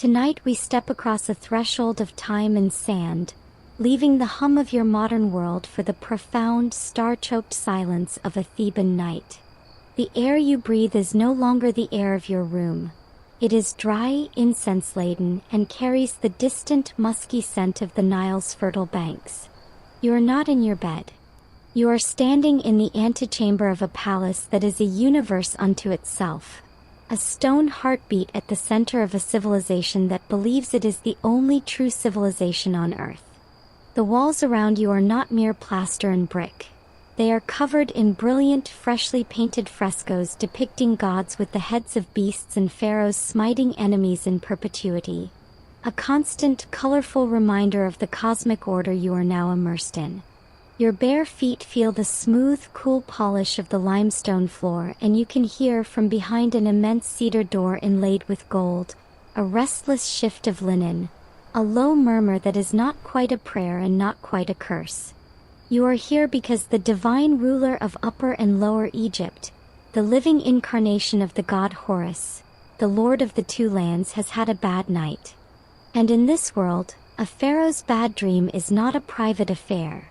Tonight we step across a threshold of time and sand, leaving the hum of your modern world for the profound, star-choked silence of a Theban night. The air you breathe is no longer the air of your room. It is dry, incense-laden, and carries the distant, musky scent of the Nile's fertile banks. You are not in your bed. You are standing in the antechamber of a palace that is a universe unto itself. A stone heartbeat at the center of a civilization that believes it is the only true civilization on Earth. The walls around you are not mere plaster and brick. They are covered in brilliant, freshly painted frescoes depicting gods with the heads of beasts and pharaohs smiting enemies in perpetuity. A constant, colorful reminder of the cosmic order you are now immersed in. Your bare feet feel the smooth, cool polish of the limestone floor, and you can hear from behind an immense cedar door inlaid with gold, a restless shift of linen, a low murmur that is not quite a prayer and not quite a curse. You are here because the divine ruler of Upper and Lower Egypt, the living incarnation of the god Horus, the lord of the two lands, has had a bad night. And in this world, a pharaoh's bad dream is not a private affair.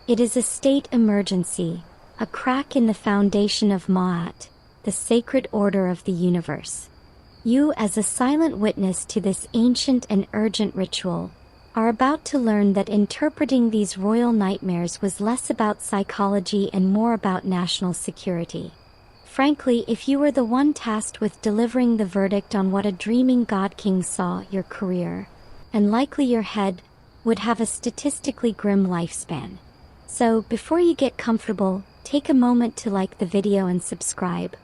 It is a state emergency, a crack in the foundation of Ma'at, the sacred order of the universe. You, as a silent witness to this ancient and urgent ritual, are about to learn that interpreting these royal nightmares was less about psychology and more about national security. Frankly, if you were the one tasked with delivering the verdict on what a dreaming god-king saw, your career, and likely your head, would have a statistically grim lifespan. So, before you get comfortable, take a moment to like the video and subscribe,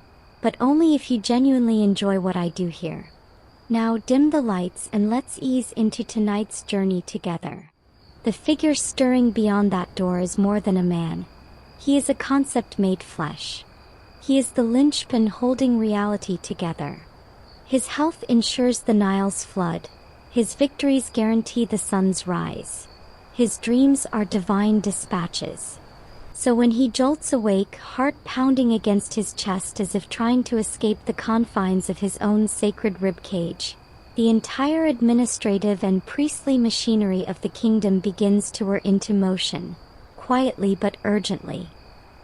but only if you genuinely enjoy what I do here. Now dim the lights and let's ease into tonight's journey together. The figure stirring beyond that door is more than a man. He is a concept made flesh. He is the linchpin holding reality together. His health ensures the Nile's flood. His victories guarantee the sun's rise. His dreams are divine dispatches. So when he jolts awake, heart pounding against his chest as if trying to escape the confines of his own sacred rib cage, the entire administrative and priestly machinery of the kingdom begins to whir into motion, quietly but urgently.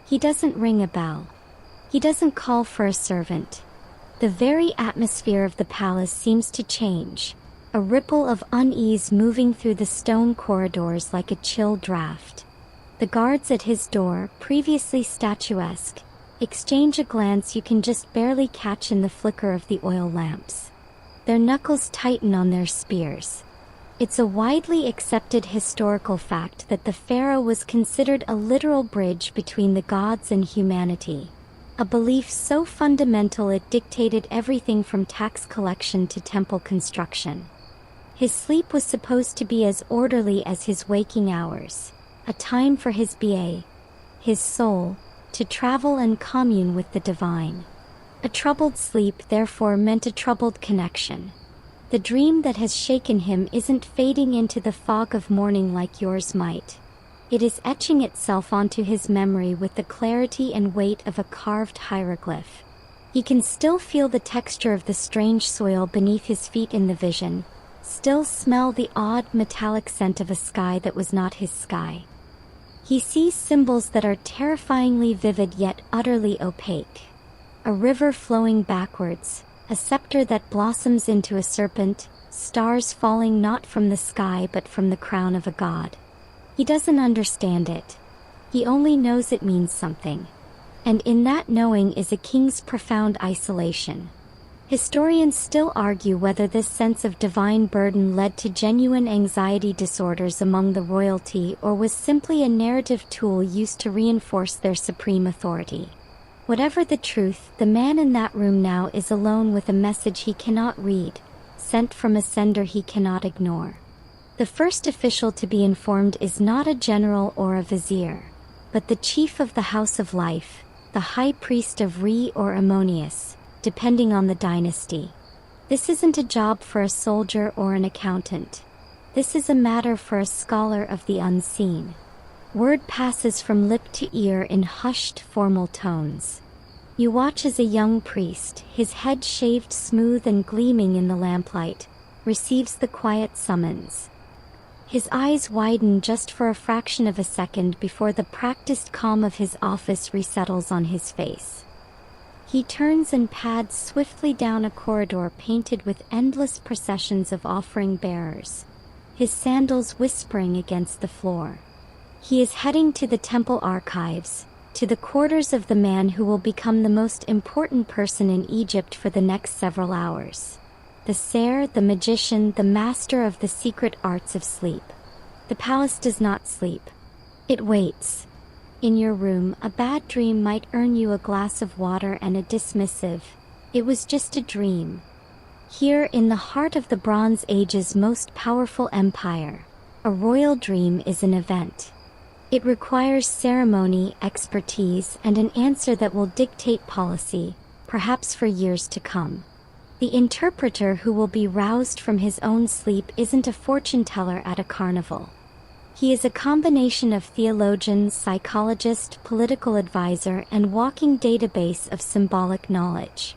He doesn't ring a bell. He doesn't call for a servant. The very atmosphere of the palace seems to change, a ripple of unease moving through the stone corridors like a chill draft. The guards at his door, previously statuesque, exchange a glance you can just barely catch in the flicker of the oil lamps. Their knuckles tighten on their spears. It's a widely accepted historical fact that the pharaoh was considered a literal bridge between the gods and humanity, a belief so fundamental it dictated everything from tax collection to temple construction. His sleep was supposed to be as orderly as his waking hours, a time for his ba, his soul, to travel and commune with the divine. A troubled sleep therefore meant a troubled connection. The dream that has shaken him isn't fading into the fog of morning like yours might. It is etching itself onto his memory with the clarity and weight of a carved hieroglyph. He can still feel the texture of the strange soil beneath his feet in the vision, still smell the odd metallic scent of a sky that was not his sky. He sees symbols that are terrifyingly vivid yet utterly opaque. A river flowing backwards, a scepter that blossoms into a serpent, stars falling not from the sky but from the crown of a god. He doesn't understand it. He only knows it means something. And in that knowing is a king's profound isolation. Historians still argue whether this sense of divine burden led to genuine anxiety disorders among the royalty or was simply a narrative tool used to reinforce their supreme authority. Whatever the truth, the man in that room now is alone with a message he cannot read, sent from a sender he cannot ignore. The first official to be informed is not a general or a vizier, but the chief of the House of Life, the high priest of Re or Ammonius, depending on the dynasty. This isn't a job for a soldier or an accountant. This is a matter for a scholar of the unseen. Word passes from lip to ear in hushed, formal tones. You watch as a young priest, his head shaved smooth and gleaming in the lamplight, receives the quiet summons. His eyes widen just for a fraction of a second before the practiced calm of his office resettles on his face. He turns and pads swiftly down a corridor painted with endless processions of offering bearers, his sandals whispering against the floor. He is heading to the temple archives, to the quarters of the man who will become the most important person in Egypt for the next several hours. The seer, the magician, the master of the secret arts of sleep. The palace does not sleep. It waits. In your room, a bad dream might earn you a glass of water and a dismissive, "It was just a dream." Here, in the heart of the Bronze Age's most powerful empire, a royal dream is an event. It requires ceremony, expertise, and an answer that will dictate policy, perhaps for years to come. The interpreter who will be roused from his own sleep isn't a fortune teller at a carnival. He is a combination of theologian, psychologist, political advisor, and walking database of symbolic knowledge.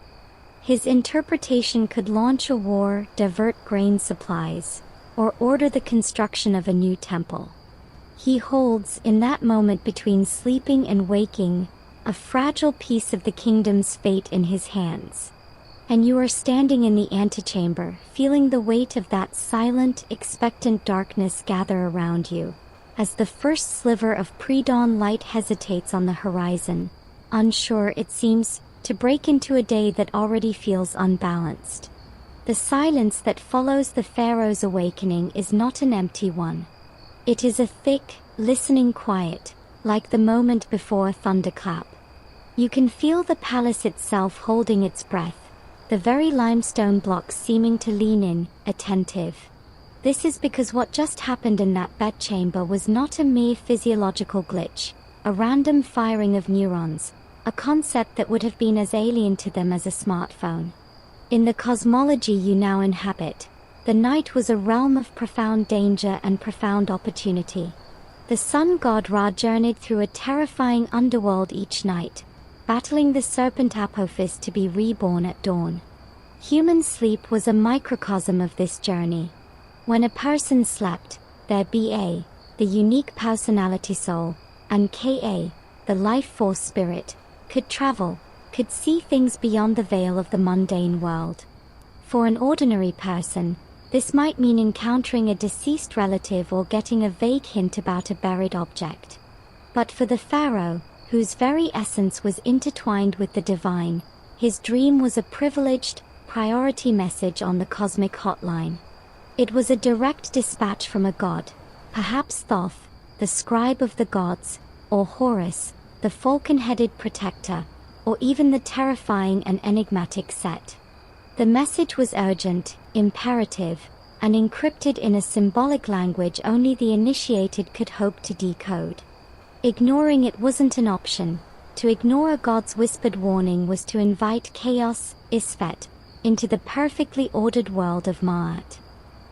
His interpretation could launch a war, divert grain supplies, or order the construction of a new temple. He holds, in that moment between sleeping and waking, a fragile piece of the kingdom's fate in his hands. And you are standing in the antechamber, feeling the weight of that silent, expectant darkness gather around you, as the first sliver of pre-dawn light hesitates on the horizon, unsure, it seems, to break into a day that already feels unbalanced. The silence that follows the Pharaoh's awakening is not an empty one. It is a thick, listening quiet, like the moment before a thunderclap. You can feel the palace itself holding its breath, the very limestone blocks seeming to lean in, attentive. This is because what just happened in that bedchamber was not a mere physiological glitch, a random firing of neurons, a concept that would have been as alien to them as a smartphone. In the cosmology you now inhabit, the night was a realm of profound danger and profound opportunity. The sun god Ra journeyed through a terrifying underworld each night, battling the serpent Apophis to be reborn at dawn. Human sleep was a microcosm of this journey. When a person slept, their BA, the unique personality soul, and KA, the life force spirit, could travel, could see things beyond the veil of the mundane world. For an ordinary person, this might mean encountering a deceased relative or getting a vague hint about a buried object. But for the pharaoh, whose very essence was intertwined with the divine, his dream was a privileged, priority message on the cosmic hotline. It was a direct dispatch from a god, perhaps Thoth, the scribe of the gods, or Horus, the falcon-headed protector, or even the terrifying and enigmatic Set. The message was urgent, imperative, and encrypted in a symbolic language only the initiated could hope to decode. Ignoring it wasn't an option. To ignore a god's whispered warning was to invite chaos, Isfet, into the perfectly ordered world of Ma'at.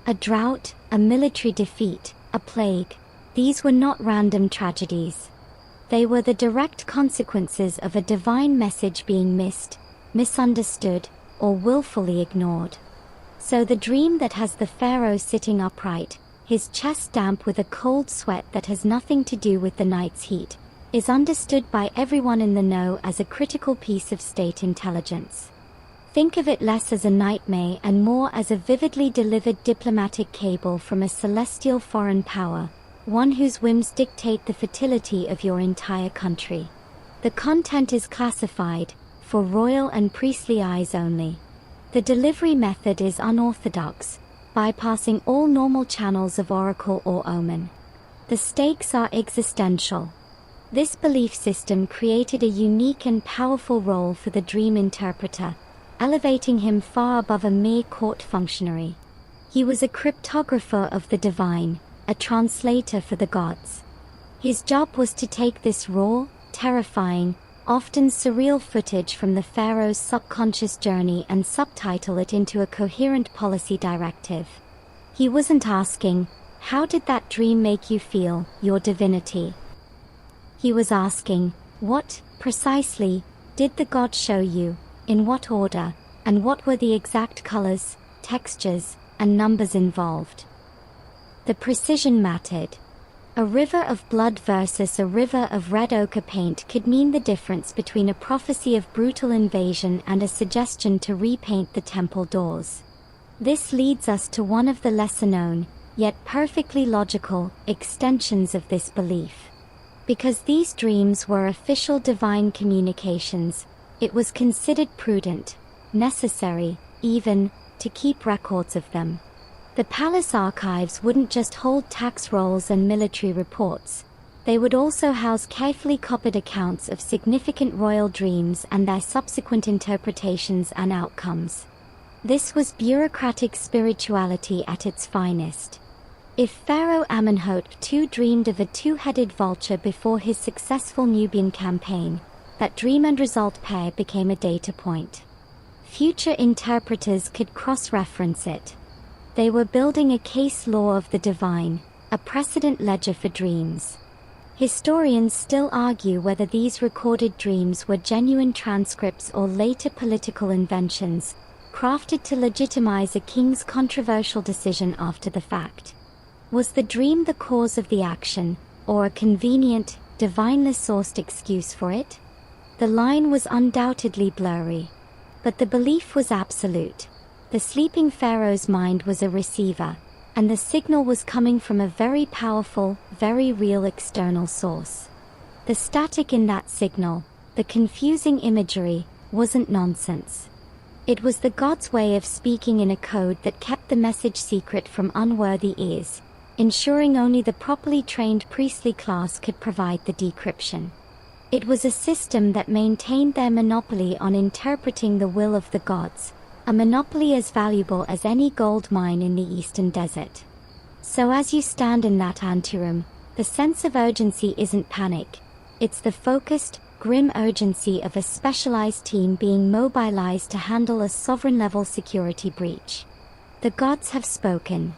A drought, a military defeat, a plague, these were not random tragedies. They were the direct consequences of a divine message being missed, misunderstood, or willfully ignored. So the dream that has the pharaoh sitting upright, his chest damp with a cold sweat that has nothing to do with the night's heat, is understood by everyone in the know as a critical piece of state intelligence. Think of it less as a nightmare and more as a vividly delivered diplomatic cable from a celestial foreign power, one whose whims dictate the fertility of your entire country. The content is classified, for royal and priestly eyes only. The delivery method is unorthodox, bypassing all normal channels of oracle or omen. The stakes are existential. This belief system created a unique and powerful role for the dream interpreter, elevating him far above a mere court functionary. He was a cryptographer of the divine, a translator for the gods. His job was to take this raw, terrifying, often surreal footage from the pharaoh's subconscious journey and subtitle it into a coherent policy directive. He wasn't asking, "How did that dream make you feel, your divinity?" He was asking, "What, precisely, did the god show you, in what order, and what were the exact colors, textures, and numbers involved. The precision mattered. A river of blood versus a river of red ochre paint could mean the difference between a prophecy of brutal invasion and a suggestion to repaint the temple doors. This leads us to one of the lesser-known, yet perfectly logical, extensions of this belief. Because these dreams were official divine communications, it was considered prudent, necessary, even, to keep records of them. The palace archives wouldn't just hold tax rolls and military reports. They would also house carefully copied accounts of significant royal dreams and their subsequent interpretations and outcomes. This was bureaucratic spirituality at its finest. If Pharaoh Amenhotep II dreamed of a two-headed vulture before his successful Nubian campaign, that dream and result pair became a data point. Future interpreters could cross-reference it. They were building a case law of the divine, a precedent ledger for dreams. Historians still argue whether these recorded dreams were genuine transcripts or later political inventions, crafted to legitimize a king's controversial decision after the fact. Was the dream the cause of the action, or a convenient, divinely sourced excuse for it? The line was undoubtedly blurry. But the belief was absolute. The sleeping pharaoh's mind was a receiver, and the signal was coming from a very powerful, very real external source. The static in that signal, the confusing imagery, wasn't nonsense. It was the god's way of speaking in a code that kept the message secret from unworthy ears, ensuring only the properly trained priestly class could provide the decryption. It was a system that maintained their monopoly on interpreting the will of the gods, a monopoly as valuable as any gold mine in the eastern desert. So as you stand in that anteroom, the sense of urgency isn't panic. It's the focused, grim urgency of a specialized team being mobilized to handle a sovereign-level security breach. The gods have spoken.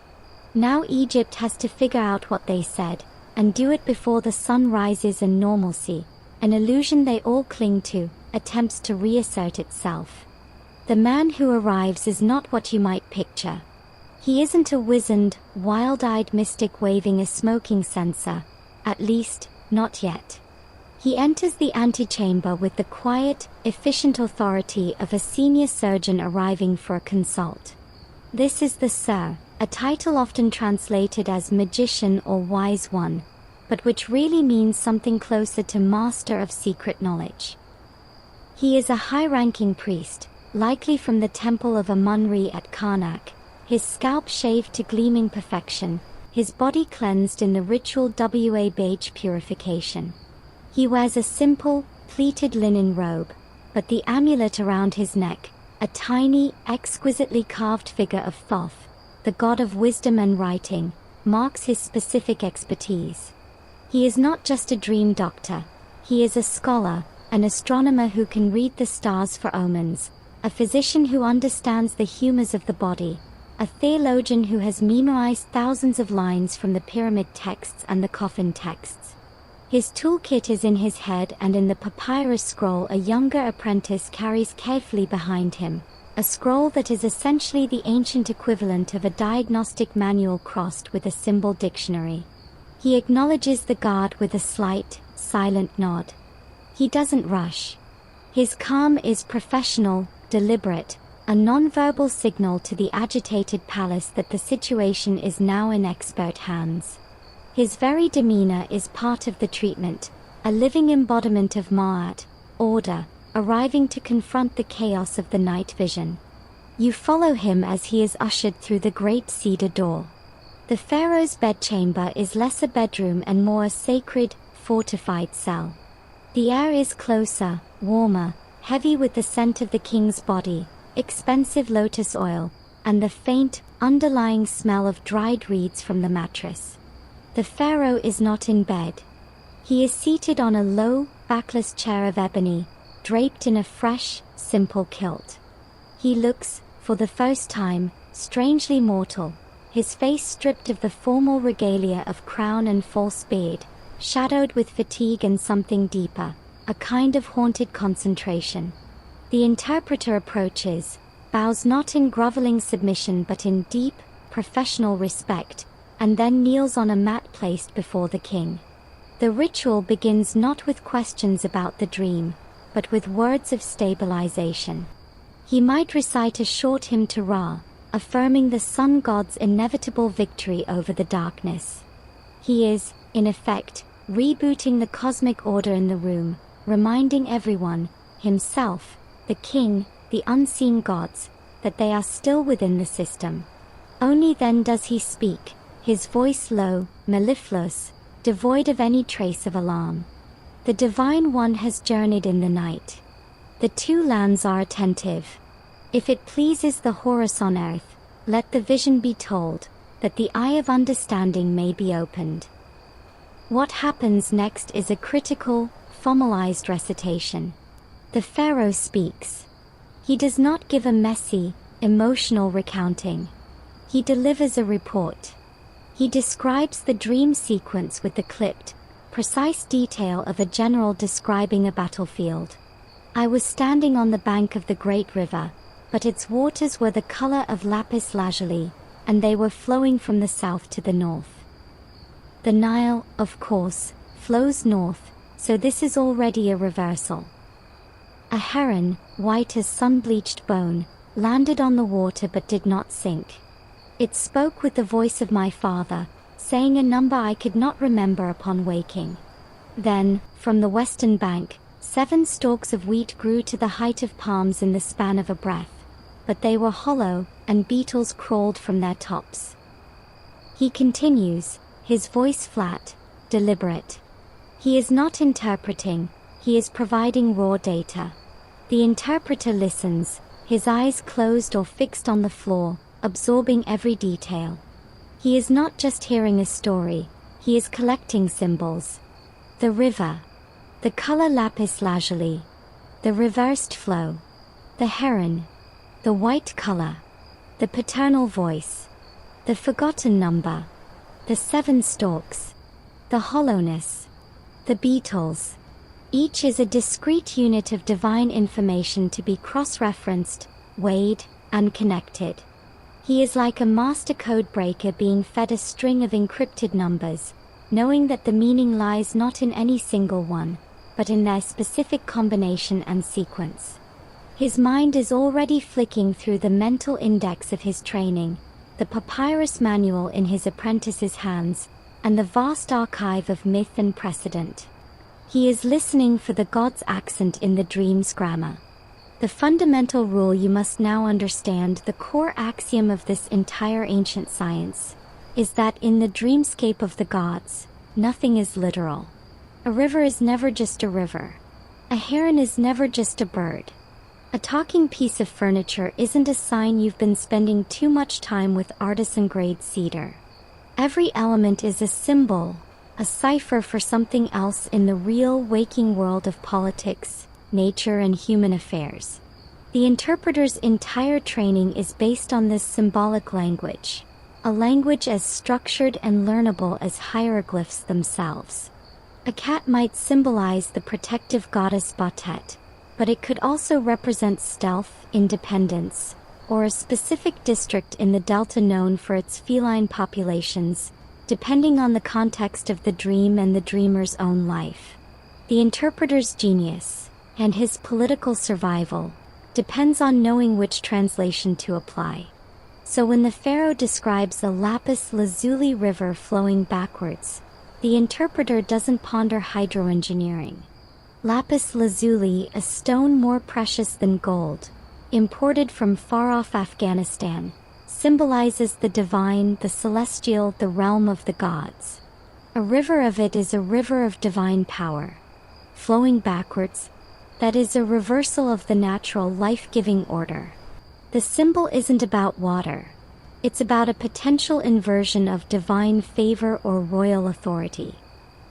Now Egypt has to figure out what they said, and do it before the sun rises and normalcy, an illusion they all cling to, attempts to reassert itself. The man who arrives is not what you might picture. He isn't a wizened, wild-eyed mystic waving a smoking censer, at least, not yet. He enters the antechamber with the quiet, efficient authority of a senior surgeon arriving for a consult. This is the Sir, a title often translated as magician or wise one, but which really means something closer to master of secret knowledge. He is a high-ranking priest, likely from the temple of Amun-Re at Karnak, his scalp shaved to gleaming perfection, his body cleansed in the ritual Wa-Bage purification. He wears a simple, pleated linen robe, but the amulet around his neck, a tiny, exquisitely carved figure of Thoth, the god of wisdom and writing, marks his specific expertise. He is not just a dream doctor, he is a scholar, an astronomer who can read the stars for omens, a physician who understands the humors of the body, a theologian who has memorized thousands of lines from the pyramid texts and the coffin texts. His toolkit is in his head, and in the papyrus scroll a younger apprentice carries carefully behind him, a scroll that is essentially the ancient equivalent of a diagnostic manual crossed with a symbol dictionary. He acknowledges the guard with a slight, silent nod. He doesn't rush. His calm is professional, deliberate, a non-verbal signal to the agitated palace that the situation is now in expert hands. His very demeanor is part of the treatment, a living embodiment of Ma'at, order, arriving to confront the chaos of the night vision. You follow him as he is ushered through the great cedar door. The pharaoh's bedchamber is less a bedroom and more a sacred, fortified cell. The air is closer, warmer, heavy with the scent of the king's body, expensive lotus oil, and the faint, underlying smell of dried reeds from the mattress. The pharaoh is not in bed. He is seated on a low, backless chair of ebony, draped in a fresh, simple kilt. He looks, for the first time, strangely mortal, his face stripped of the formal regalia of crown and false beard, shadowed with fatigue and something deeper, a kind of haunted concentration. The interpreter approaches, bows not in groveling submission but in deep, professional respect, and then kneels on a mat placed before the king. The ritual begins not with questions about the dream, but with words of stabilization. He might recite a short hymn to Ra, affirming the sun god's inevitable victory over the darkness. He is, in effect, rebooting the cosmic order in the room, reminding everyone, himself, the king, the unseen gods, that they are still within the system. Only then does he speak, his voice low, mellifluous, devoid of any trace of alarm. The Divine One has journeyed in the night. The two lands are attentive. If it pleases the Horus on earth, let the vision be told, that the eye of understanding may be opened. What happens next is a critical, formalized recitation. The Pharaoh speaks. He does not give a messy, emotional recounting. He delivers a report. He describes the dream sequence with the clipped, precise detail of a general describing a battlefield. I was standing on the bank of the great river, but its waters were the color of lapis lazuli, and they were flowing from the south to the north. The Nile, of course, flows north, so this is already a reversal. A heron, white as sun-bleached bone, landed on the water but did not sink. It spoke with the voice of my father, saying a number I could not remember upon waking. Then, from the western bank, 7 stalks of wheat grew to the height of palms in the span of a breath, but they were hollow, and beetles crawled from their tops. He continues, his voice flat, deliberate. He is not interpreting, he is providing raw data. The interpreter listens, his eyes closed or fixed on the floor, absorbing every detail. He is not just hearing a story, he is collecting symbols. The river. The color lapis lazuli. The reversed flow. The heron. The white color. The paternal voice. The forgotten number. The 7 stalks. The hollowness. The beetles. Each is a discrete unit of divine information to be cross-referenced, weighed, and connected. He is like a master code breaker being fed a string of encrypted numbers, knowing that the meaning lies not in any single one, but in their specific combination and sequence. His mind is already flicking through the mental index of his training, the papyrus manual in his apprentice's hands, and the vast archive of myth and precedent. He is listening for the god's accent in the dream's grammar. The fundamental rule you must now understand, the core axiom of this entire ancient science, is that in the dreamscape of the gods, nothing is literal. A river is never just a river. A heron is never just a bird. A talking piece of furniture isn't a sign you've been spending too much time with artisan-grade cedar. Every element is a symbol, a cipher for something else in the real waking world of politics, nature, and human affairs. The interpreter's entire training is based on this symbolic language, a language as structured and learnable as hieroglyphs themselves. A cat might symbolize the protective goddess Batet, but it could also represent stealth, independence, or a specific district in the delta known for its feline populations, depending on the context of the dream and the dreamer's own life. The interpreter's genius, and his political survival, depends on knowing which translation to apply. So when the pharaoh describes a lapis lazuli river flowing backwards, the interpreter doesn't ponder hydroengineering. Lapis lazuli, a stone more precious than gold, imported from far-off Afghanistan, symbolizes the divine, the celestial, the realm of the gods. A river of it is a river of divine power. Flowing backwards, that is a reversal of the natural life-giving order. The symbol isn't about water. It's about a potential inversion of divine favor or royal authority.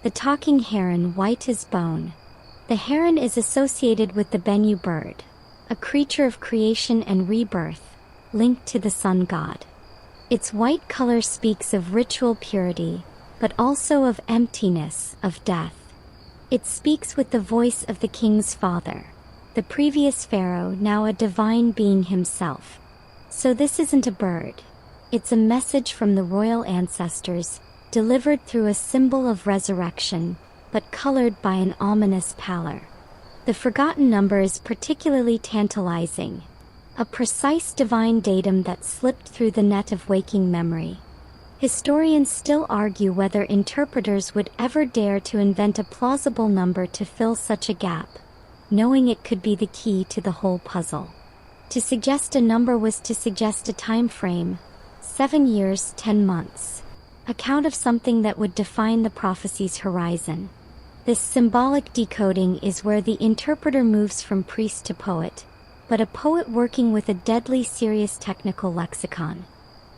The talking heron, white as bone. The heron is associated with the Bennu bird, a creature of creation and rebirth, linked to the sun god. Its white color speaks of ritual purity, but also of emptiness, of death. It speaks with the voice of the king's father, the previous pharaoh, now a divine being himself. So this isn't a bird. It's a message from the royal ancestors, delivered through a symbol of resurrection, but colored by an ominous pallor. The forgotten number is particularly tantalizing, a precise divine datum that slipped through the net of waking memory. Historians still argue whether interpreters would ever dare to invent a plausible number to fill such a gap, knowing it could be the key to the whole puzzle. To suggest a number was to suggest a time frame, 7 years, 10 months, account of something that would define the prophecy's horizon. This symbolic decoding is where the interpreter moves from priest to poet, but a poet working with a deadly serious technical lexicon.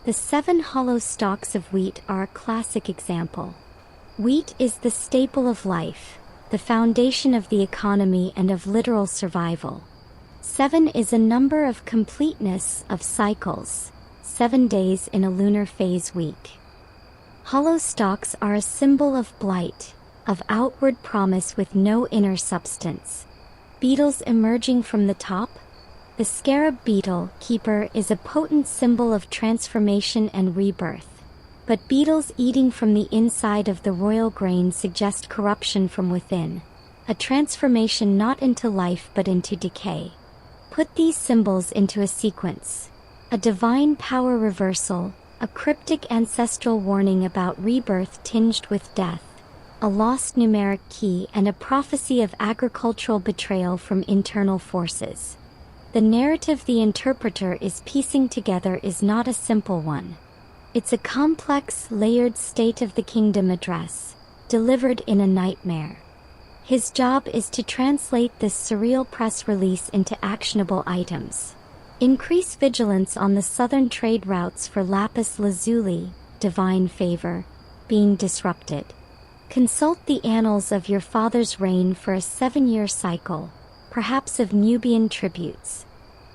The 7 hollow stalks of wheat are a classic example. Wheat is the staple of life, the foundation of the economy and of literal survival. 7 is a number of completeness, of cycles, 7 days in a lunar phase week. Hollow stalks are a symbol of blight, of outward promise with no inner substance. Beetles emerging from the top. The scarab beetle keeper is a potent symbol of transformation and rebirth. But beetles eating from the inside of the royal grain suggest corruption from within, a transformation not into life but into decay. Put these symbols into a sequence. A divine power reversal, a cryptic ancestral warning about rebirth tinged with death, a lost numeric key, and a prophecy of agricultural betrayal from internal forces. The narrative the interpreter is piecing together is not a simple one. It's a complex, layered state of the kingdom address, delivered in a nightmare. His job is to translate this surreal press release into actionable items. Increase vigilance on the southern trade routes for lapis lazuli, divine favor, being disrupted. Consult the annals of your father's reign for a 7-year cycle, perhaps of Nubian tributes.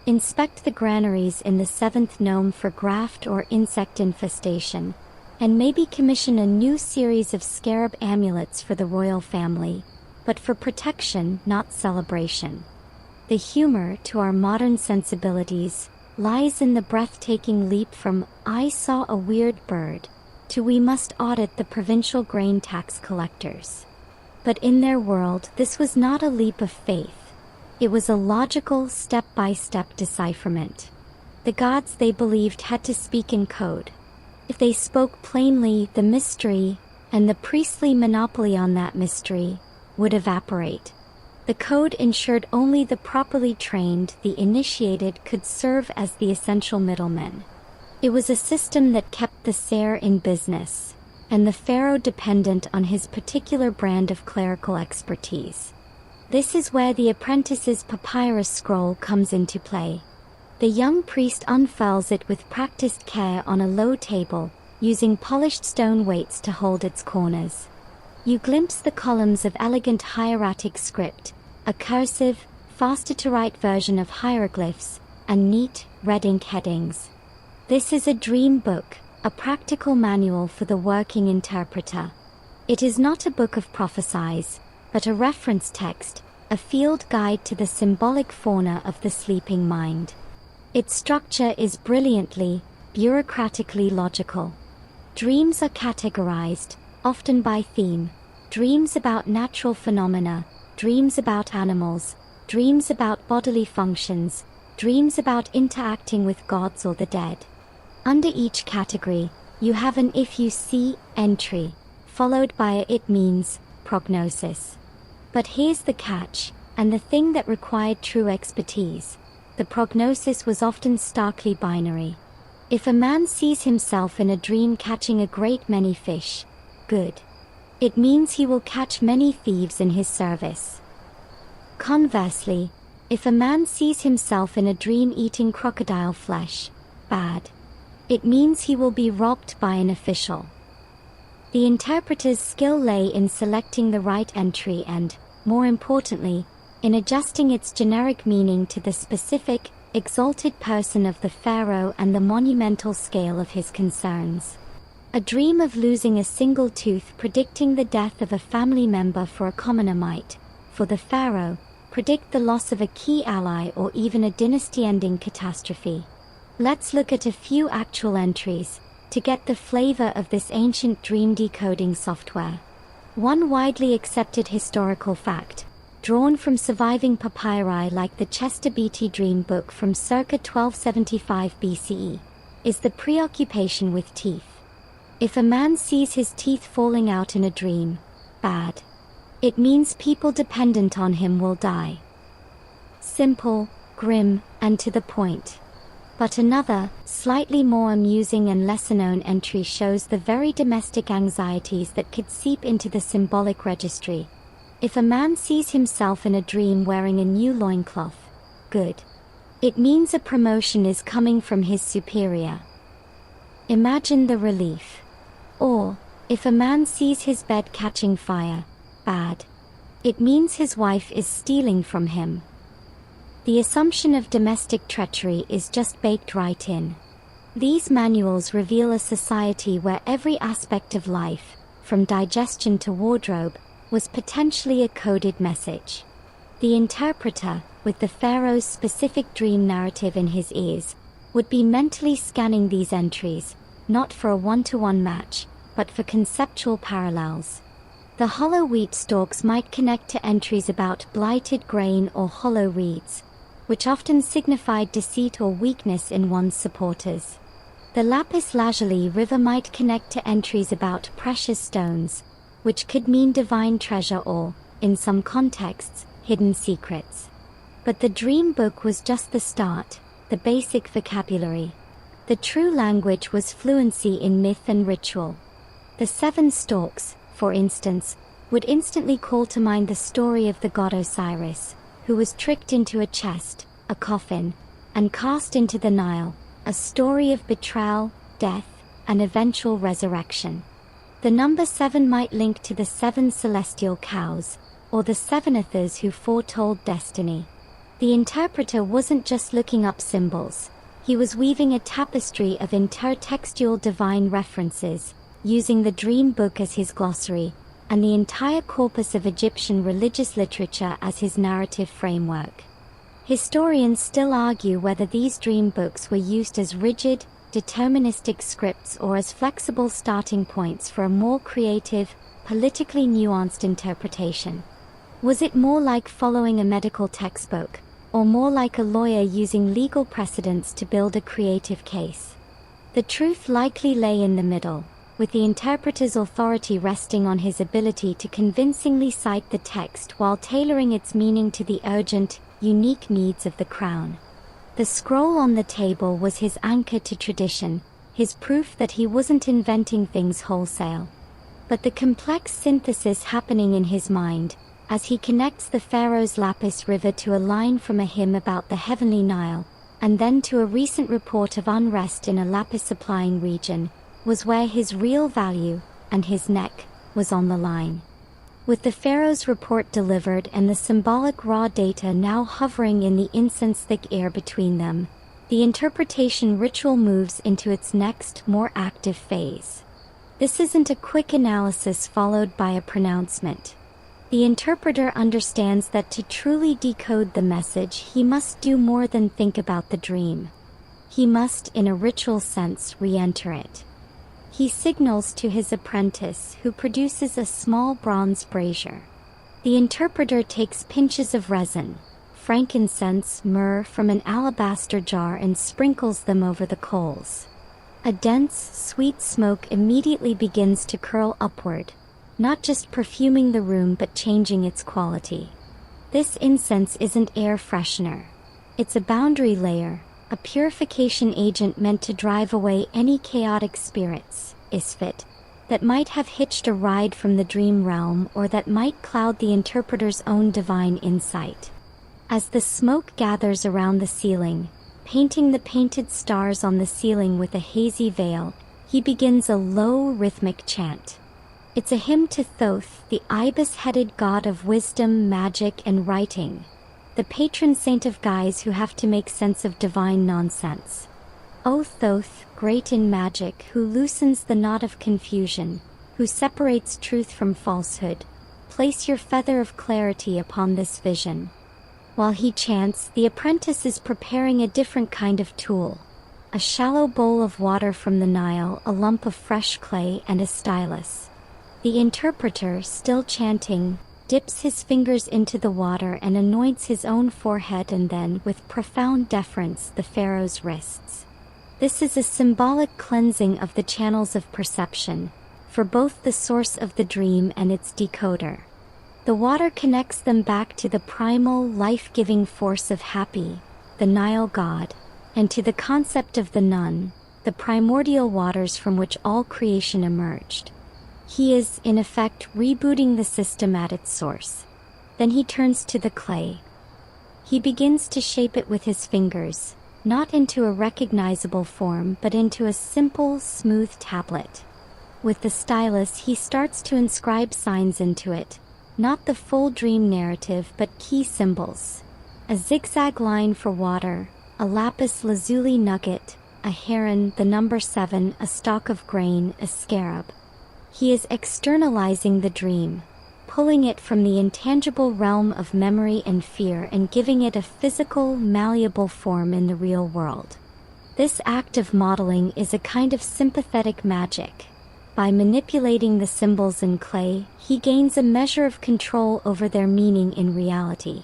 Inspect the granaries in the 7th nome for graft or insect infestation, and maybe commission a new series of scarab amulets for the royal family, but for protection, not celebration. The humor, to our modern sensibilities, lies in the breathtaking leap from "I saw a weird bird" to "we must audit the provincial grain tax collectors." But in their world, this was not a leap of faith. It was a logical, step-by-step decipherment. The gods they believed had to speak in code. If they spoke plainly, the mystery, and the priestly monopoly on that mystery, would evaporate. The code ensured only the properly trained, the initiated, could serve as the essential middlemen. It was a system that kept the seer in business, and the pharaoh dependent on his particular brand of clerical expertise. This is where the apprentice's papyrus scroll comes into play. The young priest unfurls it with practiced care on a low table, using polished stone weights to hold its corners. You glimpse the columns of elegant hieratic script, a cursive, faster-to-write version of hieroglyphs, and neat, red ink headings. This is a dream book, a practical manual for the working interpreter. It is not a book of prophecies, but a reference text, a field guide to the symbolic fauna of the sleeping mind. Its structure is brilliantly, bureaucratically logical. Dreams are categorized, often by theme: dreams about natural phenomena, dreams about animals, dreams about bodily functions, dreams about interacting with gods or the dead. Under each category, you have an "if you see" entry, followed by a "it means" prognosis. But here's the catch, and the thing that required true expertise. The prognosis was often starkly binary. If a man sees himself in a dream catching a great many fish, good. It means he will catch many thieves in his service. Conversely, if a man sees himself in a dream eating crocodile flesh, bad. It means he will be robbed by an official. The interpreter's skill lay in selecting the right entry and, more importantly, in adjusting its generic meaning to the specific, exalted person of the pharaoh and the monumental scale of his concerns. A dream of losing a single tooth predicting the death of a family member for a commoner might, for the pharaoh, predict the loss of a key ally or even a dynasty-ending catastrophe. Let's look at a few actual entries to get the flavor of this ancient dream decoding software. One widely accepted historical fact, drawn from surviving papyri like the Chester Beatty Dream Book from circa 1275 BCE, is the preoccupation with teeth. If a man sees his teeth falling out in a dream, bad. It means people dependent on him will die. Simple, grim, and to the point. But another, slightly more amusing and lesser-known entry shows the very domestic anxieties that could seep into the symbolic registry. If a man sees himself in a dream wearing a new loincloth, good. It means a promotion is coming from his superior. Imagine the relief. Or, if a man sees his bed catching fire, bad. It means his wife is stealing from him. The assumption of domestic treachery is just baked right in. These manuals reveal a society where every aspect of life, from digestion to wardrobe, was potentially a coded message. The interpreter, with the Pharaoh's specific dream narrative in his ears, would be mentally scanning these entries, not for a one-to-one match, but for conceptual parallels. The hollow wheat stalks might connect to entries about blighted grain or hollow reeds, which often signified deceit or weakness in one's supporters. The lapis lazuli river might connect to entries about precious stones, which could mean divine treasure or, in some contexts, hidden secrets. But the dream book was just the start, the basic vocabulary. The true language was fluency in myth and ritual. The 7 storks, for instance, would instantly call to mind the story of the god Osiris, who was tricked into a chest, a coffin, and cast into the Nile, a story of betrayal, death, and eventual resurrection. The number 7 might link to the 7 celestial cows, or the 7 Ethers who foretold destiny. The interpreter wasn't just looking up symbols, he was weaving a tapestry of intertextual divine references, using the dream book as his glossary, and the entire corpus of Egyptian religious literature as his narrative framework. Historians still argue whether these dream books were used as rigid, deterministic scripts or as flexible starting points for a more creative, politically nuanced interpretation. Was it more like following a medical textbook, or more like a lawyer using legal precedents to build a creative case? The truth likely lay in the middle, with the interpreter's authority resting on his ability to convincingly cite the text while tailoring its meaning to the urgent, unique needs of the crown. The scroll on the table was his anchor to tradition, his proof that he wasn't inventing things wholesale. But the complex synthesis happening in his mind, as he connects the Pharaoh's lapis river to a line from a hymn about the heavenly Nile, and then to a recent report of unrest in a lapis-supplying region, was where his real value, and his neck, was on the line. With the Pharaoh's report delivered and the symbolic raw data now hovering in the incense-thick air between them, the interpretation ritual moves into its next, more active phase. This isn't a quick analysis followed by a pronouncement. The interpreter understands that to truly decode the message, he must do more than think about the dream. He must, in a ritual sense, re-enter it. He signals to his apprentice, who produces a small bronze brazier. The interpreter takes pinches of resin, frankincense, myrrh from an alabaster jar and sprinkles them over the coals. A dense, sweet smoke immediately begins to curl upward, not just perfuming the room but changing its quality. This incense isn't air freshener. It's a boundary layer, a purification agent meant to drive away any chaotic spirits, isfit, that might have hitched a ride from the dream realm or that might cloud the interpreter's own divine insight. As the smoke gathers around the ceiling, painting the painted stars on the ceiling with a hazy veil, he begins a low rhythmic chant. It's a hymn to Thoth, the ibis-headed god of wisdom, magic, and writing, the patron saint of guys who have to make sense of divine nonsense. O Thoth, great in magic, who loosens the knot of confusion, who separates truth from falsehood, place your feather of clarity upon this vision. While he chants, the apprentice is preparing a different kind of tool. a shallow bowl of water from the Nile, a lump of fresh clay, and a stylus. The interpreter, still chanting, dips his fingers into the water and anoints his own forehead and then, with profound deference, the pharaoh's wrists. This is a symbolic cleansing of the channels of perception, for both the source of the dream and its decoder. The water connects them back to the primal, life-giving force of Hapi, the Nile god, and to the concept of the Nun, the primordial waters from which all creation emerged. He is, in effect, rebooting the system at its source. Then he turns to the clay. He begins to shape it with his fingers, not into a recognizable form but into a simple, smooth tablet. With the stylus he starts to inscribe signs into it, not the full dream narrative but key symbols. A zigzag line for water, a lapis lazuli nugget, a heron, the number 7, a stalk of grain, a scarab. He is externalizing the dream, pulling it from the intangible realm of memory and fear and giving it a physical, malleable form in the real world. This act of modeling is a kind of sympathetic magic. By manipulating the symbols in clay, he gains a measure of control over their meaning in reality.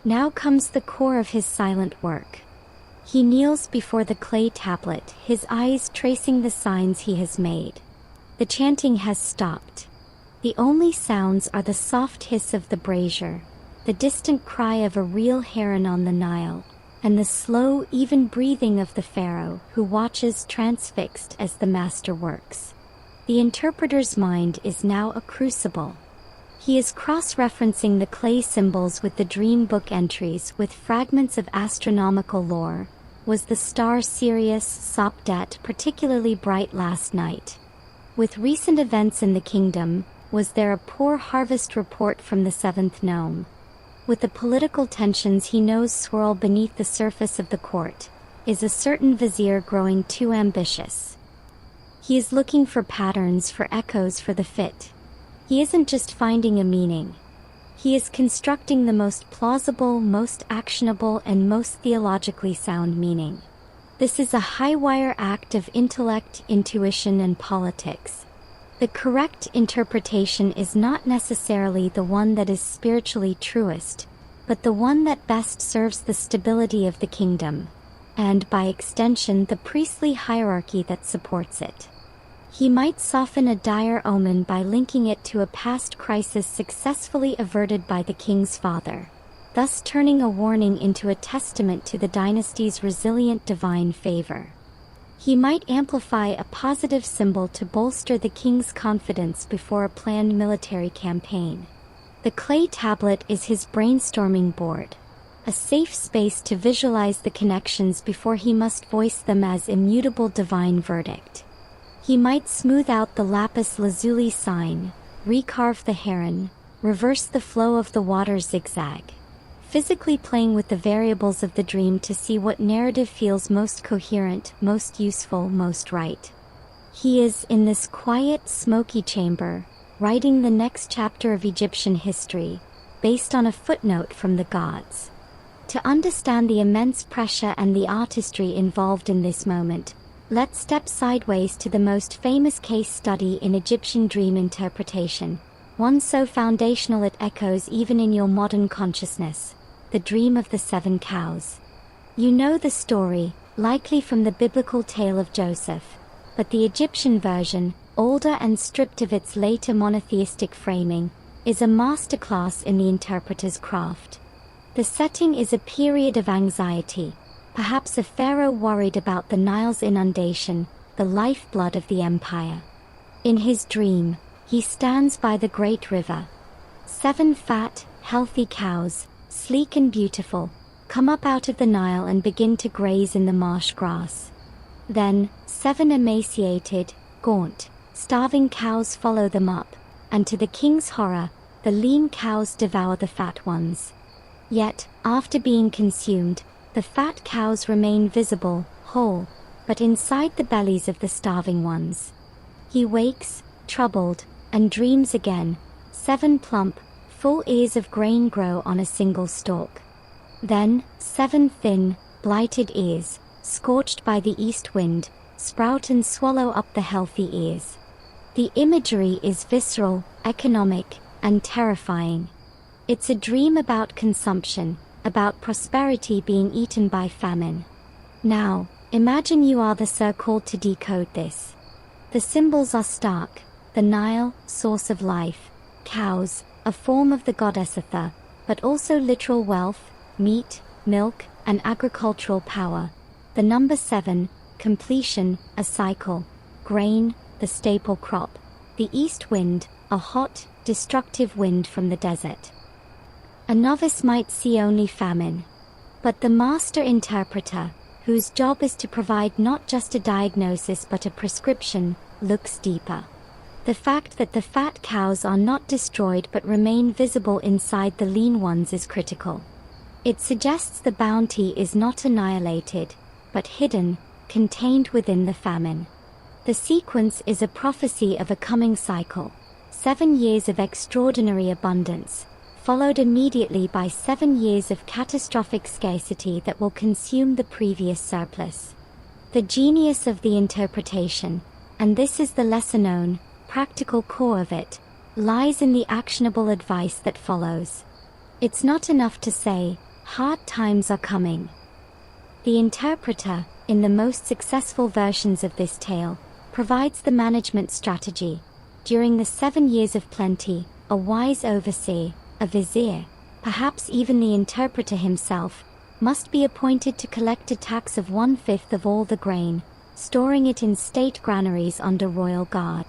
Now comes the core of his silent work. He kneels before the clay tablet, his eyes tracing the signs he has made. The chanting has stopped. The only sounds are the soft hiss of the brazier, the distant cry of a real heron on the Nile, and the slow, even breathing of the pharaoh, who watches transfixed as the master works. The interpreter's mind is now a crucible. He is cross-referencing the clay symbols with the dream book entries with fragments of astronomical lore. Was the star Sirius Sopdet particularly bright last night? With recent events in the kingdom, was there a poor harvest report from the 7th nome? With the political tensions he knows swirl beneath the surface of the court, is a certain vizier growing too ambitious? He is looking for patterns, for echoes, for the fit. He isn't just finding a meaning. He is constructing the most plausible, most actionable, and most theologically sound meaning. This is a high-wire act of intellect, intuition, and politics. The correct interpretation is not necessarily the one that is spiritually truest, but the one that best serves the stability of the kingdom, and by extension the priestly hierarchy that supports it. He might soften a dire omen by linking it to a past crisis successfully averted by the king's father, thus turning a warning into a testament to the dynasty's resilient divine favor. He might amplify a positive symbol to bolster the king's confidence before a planned military campaign. The clay tablet is his brainstorming board, a safe space to visualize the connections before he must voice them as immutable divine verdict. He might smooth out the lapis lazuli sign, recarve the heron, reverse the flow of the water zigzag, physically playing with the variables of the dream to see what narrative feels most coherent, most useful, most right. He is, in this quiet, smoky chamber, writing the next chapter of Egyptian history, based on a footnote from the gods. To understand the immense pressure and the artistry involved in this moment, let's step sideways to the most famous case study in Egyptian dream interpretation, one so foundational it echoes even in your modern consciousness, the dream of the 7 cows. You know the story, likely from the biblical tale of Joseph, but the Egyptian version, older and stripped of its later monotheistic framing, is a masterclass in the interpreter's craft. The setting is a period of anxiety, perhaps a pharaoh worried about the Nile's inundation, the lifeblood of the empire. In his dream, he stands by the great river. 7 fat, healthy cows, sleek and beautiful, come up out of the Nile and begin to graze in the marsh grass. Then, 7 emaciated, gaunt, starving cows follow them up, and to the king's horror, the lean cows devour the fat ones. Yet, after being consumed, the fat cows remain visible, whole, but inside the bellies of the starving ones. He wakes, troubled, and dreams again. 7 plump, full ears of grain grow on a single stalk. Then, 7 thin, blighted ears, scorched by the east wind, sprout and swallow up the healthy ears. The imagery is visceral, economic, and terrifying. It's a dream about consumption, about prosperity being eaten by famine. Now, imagine you are the sir called to decode this. The symbols are stark: the Nile, source of life; cows, a form of the goddess Atha, but also literal wealth, meat, milk, and agricultural power; the number 7, completion, a cycle; grain, the staple crop; the east wind, a hot, destructive wind from the desert. A novice might see only famine. But the master interpreter, whose job is to provide not just a diagnosis but a prescription, looks deeper. The fact that the fat cows are not destroyed but remain visible inside the lean ones is critical. It suggests the bounty is not annihilated, but hidden, contained within the famine. The sequence is a prophecy of a coming cycle: 7 years of extraordinary abundance, followed immediately by 7 years of catastrophic scarcity that will consume the previous surplus. The genius of the interpretation, and this is the lesser-known, practical core of it, lies in the actionable advice that follows. It's not enough to say, "Hard times are coming." The interpreter, in the most successful versions of this tale, provides the management strategy. During the 7 years of plenty, a wise overseer, a vizier, perhaps even the interpreter himself, must be appointed to collect a tax of 1/5 of all the grain, storing it in state granaries under royal guard.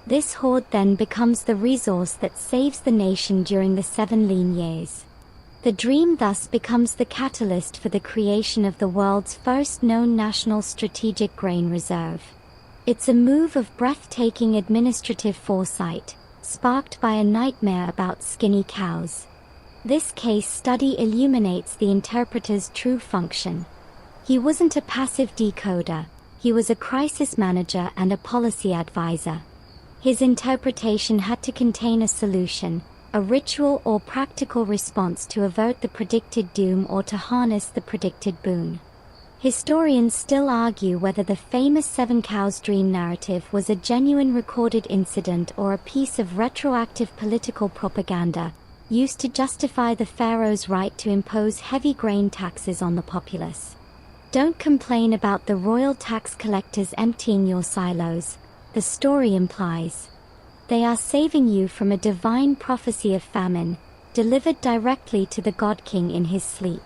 This hoard then becomes the resource that saves the nation during the 7 lean years. The dream thus becomes the catalyst for the creation of the world's first known national strategic grain reserve. It's a move of breathtaking administrative foresight, sparked by a nightmare about skinny cows. This case study illuminates the interpreter's true function. He wasn't a passive decoder, he was a crisis manager and a policy advisor. His interpretation had to contain a solution, a ritual or practical response to avert the predicted doom or to harness the predicted boon. Historians still argue whether the famous 7 cows dream narrative was a genuine recorded incident or a piece of retroactive political propaganda, used to justify the Pharaohs' right to impose heavy grain taxes on the populace. Don't complain about the royal tax collectors emptying your silos, the story implies. They are saving you from a divine prophecy of famine, delivered directly to the God King in his sleep.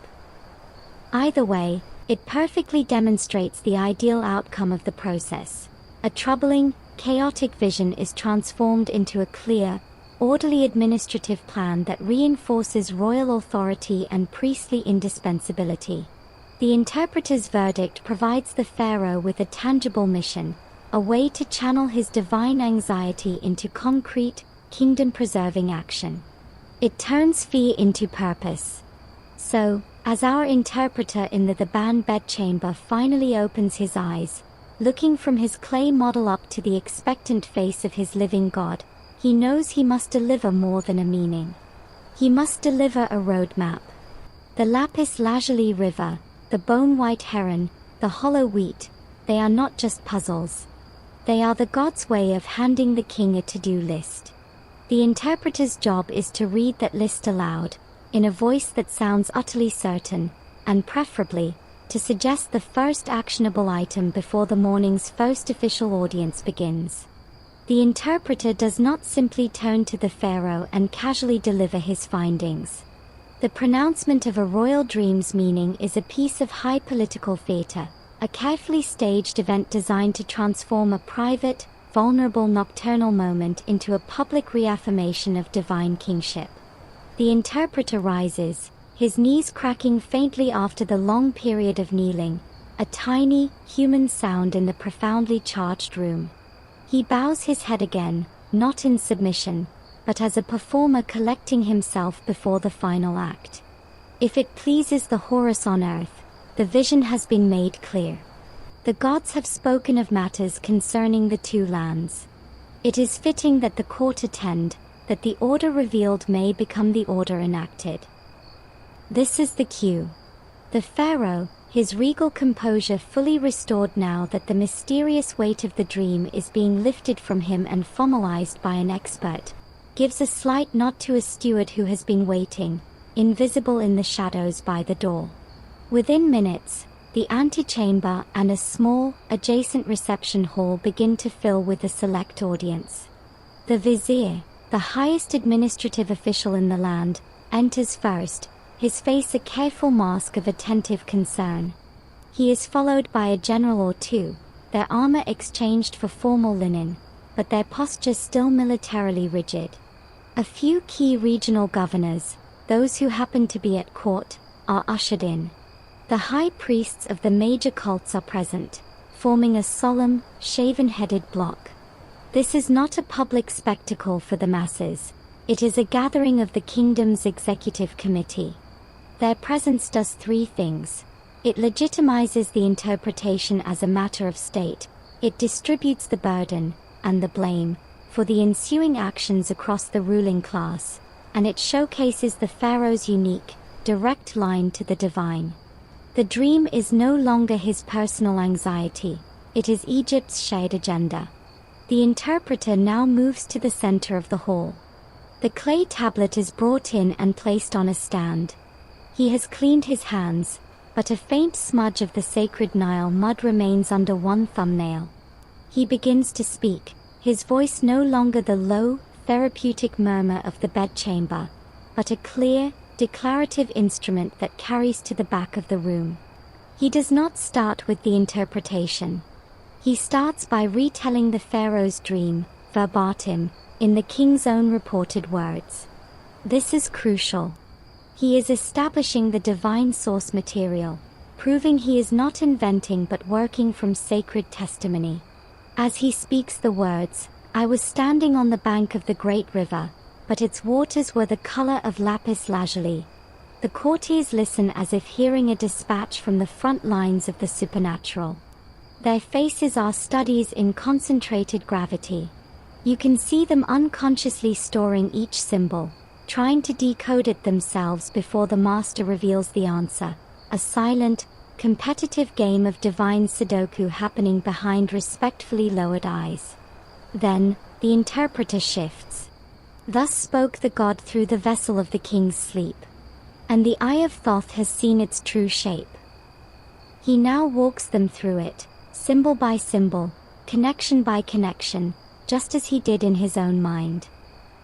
Either way, it perfectly demonstrates the ideal outcome of the process. A troubling, chaotic vision is transformed into a clear, orderly administrative plan that reinforces royal authority and priestly indispensability. The interpreter's verdict provides the pharaoh with a tangible mission, a way to channel his divine anxiety into concrete, kingdom-preserving action. It turns fear into purpose. So, as our interpreter in the Theban bedchamber finally opens his eyes, looking from his clay model up to the expectant face of his living God, he knows he must deliver more than a meaning. He must deliver a roadmap. The lapis lazuli river, the bone-white heron, the hollow wheat, they are not just puzzles. They are the God's way of handing the king a to-do list. The interpreter's job is to read that list aloud, in a voice that sounds utterly certain, and preferably, to suggest the first actionable item before the morning's first official audience begins. The interpreter does not simply turn to the pharaoh and casually deliver his findings. The pronouncement of a royal dream's meaning is a piece of high political theater, a carefully staged event designed to transform a private, vulnerable nocturnal moment into a public reaffirmation of divine kingship. The interpreter rises, his knees cracking faintly after the long period of kneeling, a tiny, human sound in the profoundly charged room. He bows his head again, not in submission, but as a performer collecting himself before the final act. If it pleases the Horus on earth, the vision has been made clear. The gods have spoken of matters concerning the 2 lands. It is fitting that the court attend, that the order revealed may become the order enacted. This is the cue. The pharaoh, his regal composure fully restored now that the mysterious weight of the dream is being lifted from him and formalized by an expert, gives a slight nod to a steward who has been waiting, invisible in the shadows by the door. Within minutes, the antechamber and a small, adjacent reception hall begin to fill with a select audience. The vizier, the highest administrative official in the land, enters first, his face a careful mask of attentive concern. He is followed by a general or two, their armor exchanged for formal linen, but their posture still militarily rigid. A few key regional governors, those who happen to be at court, are ushered in. The high priests of the major cults are present, forming a solemn, shaven-headed block. This is not a public spectacle for the masses. It is a gathering of the kingdom's executive committee. Their presence does three things. It legitimizes the interpretation as a matter of state, it distributes the burden, and the blame, for the ensuing actions across the ruling class, and it showcases the pharaoh's unique, direct line to the divine. The dream is no longer his personal anxiety, it is Egypt's shared agenda. The interpreter now moves to the center of the hall. The clay tablet is brought in and placed on a stand. He has cleaned his hands, but a faint smudge of the sacred Nile mud remains under one thumbnail. He begins to speak, his voice no longer the low, therapeutic murmur of the bedchamber, but a clear, declarative instrument that carries to the back of the room. He does not start with the interpretation. He starts by retelling the pharaoh's dream, verbatim, in the king's own reported words. This is crucial. He is establishing the divine source material, proving he is not inventing but working from sacred testimony. As he speaks the words, I was standing on the bank of the great river, but its waters were the color of lapis lazuli. The courtiers listen as if hearing a dispatch from the front lines of the supernatural. Their faces are studies in concentrated gravity. You can see them unconsciously storing each symbol, trying to decode it themselves before the master reveals the answer, a silent, competitive game of divine Sudoku happening behind respectfully lowered eyes. Then, the interpreter shifts. Thus spoke the god through the vessel of the king's sleep. And the eye of Thoth has seen its true shape. He now walks them through it, symbol by symbol, connection by connection, just as he did in his own mind.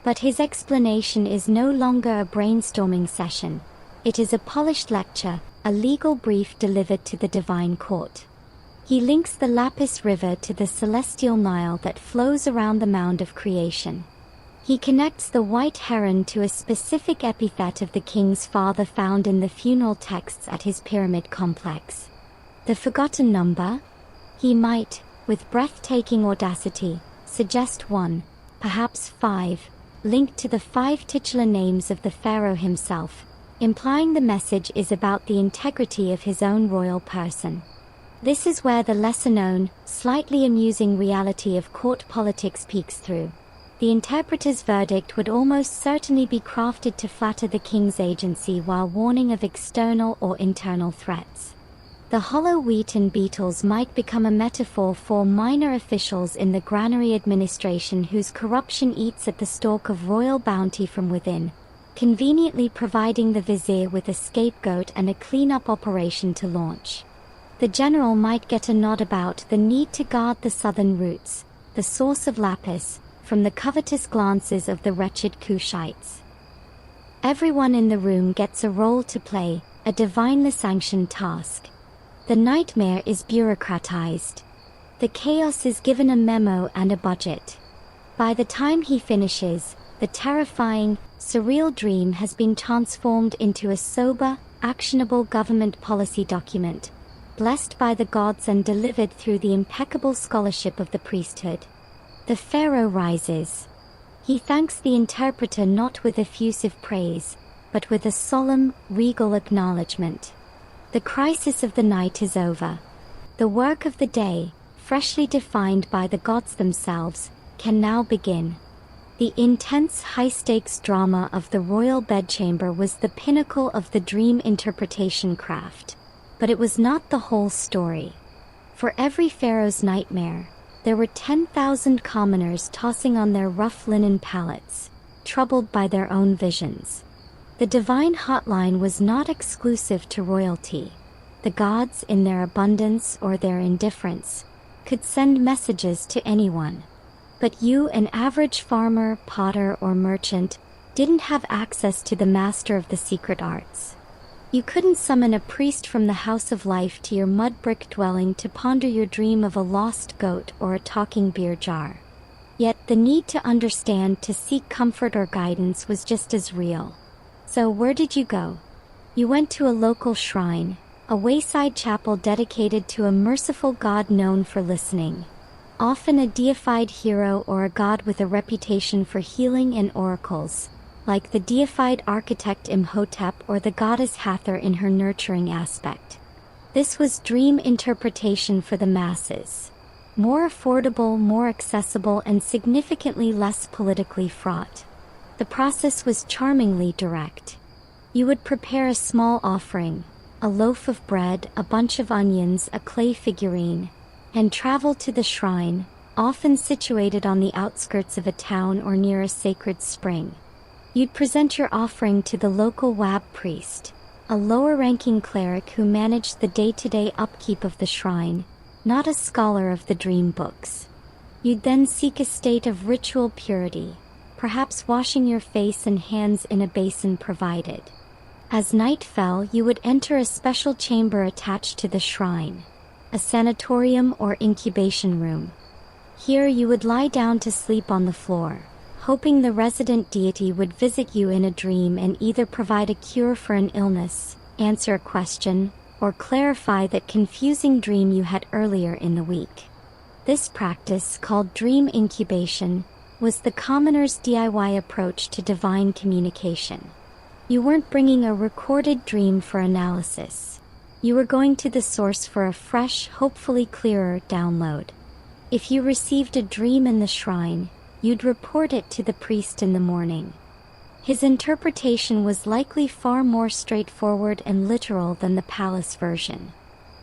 But his explanation is no longer a brainstorming session. It is a polished lecture, a legal brief delivered to the divine court. He links the Lapis River to the celestial Nile that flows around the mound of creation. He connects the white heron to a specific epithet of the king's father found in the funeral texts at his pyramid complex. The forgotten number? He might, with breathtaking audacity, suggest 1, perhaps 5, linked to the 5 titular names of the pharaoh himself, implying the message is about the integrity of his own royal person. This is where the lesser-known, slightly amusing reality of court politics peeks through. The interpreter's verdict would almost certainly be crafted to flatter the king's agency while warning of external or internal threats. The hollow wheat and beetles might become a metaphor for minor officials in the granary administration whose corruption eats at the stalk of royal bounty from within, conveniently providing the vizier with a scapegoat and a clean-up operation to launch. The general might get a nod about the need to guard the southern routes, the source of lapis, from the covetous glances of the wretched Cushites. Everyone in the room gets a role to play, a divinely sanctioned task. The nightmare is bureaucratized. The chaos is given a memo and a budget. By the time he finishes, the terrifying, surreal dream has been transformed into a sober, actionable government policy document, blessed by the gods and delivered through the impeccable scholarship of the priesthood. The pharaoh rises. He thanks the interpreter not with effusive praise, but with a solemn, regal acknowledgement. The crisis of the night is over. The work of the day, freshly defined by the gods themselves, can now begin. The intense high-stakes drama of the royal bedchamber was the pinnacle of the dream interpretation craft. But it was not the whole story. For every pharaoh's nightmare, there were 10,000 commoners tossing on their rough linen pallets, troubled by their own visions. The divine hotline was not exclusive to royalty. The gods, in their abundance or their indifference, could send messages to anyone. But you, an average farmer, potter, or merchant, didn't have access to the master of the secret arts. You couldn't summon a priest from the house of life to your mud brick dwelling to ponder your dream of a lost goat or a talking beer jar. Yet the need to understand, to seek comfort or guidance, was just as real. So where did you go? You went to a local shrine, a wayside chapel dedicated to a merciful god known for listening. Often a deified hero or a god with a reputation for healing and oracles, like the deified architect Imhotep or the goddess Hathor in her nurturing aspect. This was dream interpretation for the masses. More affordable, more accessible, and significantly less politically fraught. The process was charmingly direct. You would prepare a small offering, a loaf of bread, a bunch of onions, a clay figurine, and travel to the shrine, often situated on the outskirts of a town or near a sacred spring. You'd present your offering to the local wab priest, a lower-ranking cleric who managed the day-to-day upkeep of the shrine, not a scholar of the dream books. You'd then seek a state of ritual purity, perhaps washing your face and hands in a basin provided. As night fell, you would enter a special chamber attached to the shrine, a sanatorium or incubation room. Here you would lie down to sleep on the floor, hoping the resident deity would visit you in a dream and either provide a cure for an illness, answer a question, or clarify that confusing dream you had earlier in the week. This practice, called dream incubation, was the commoner's DIY approach to divine communication. You weren't bringing a recorded dream for analysis. You were going to the source for a fresh, hopefully clearer download. If you received a dream in the shrine, you'd report it to the priest in the morning. His interpretation was likely far more straightforward and literal than the palace version.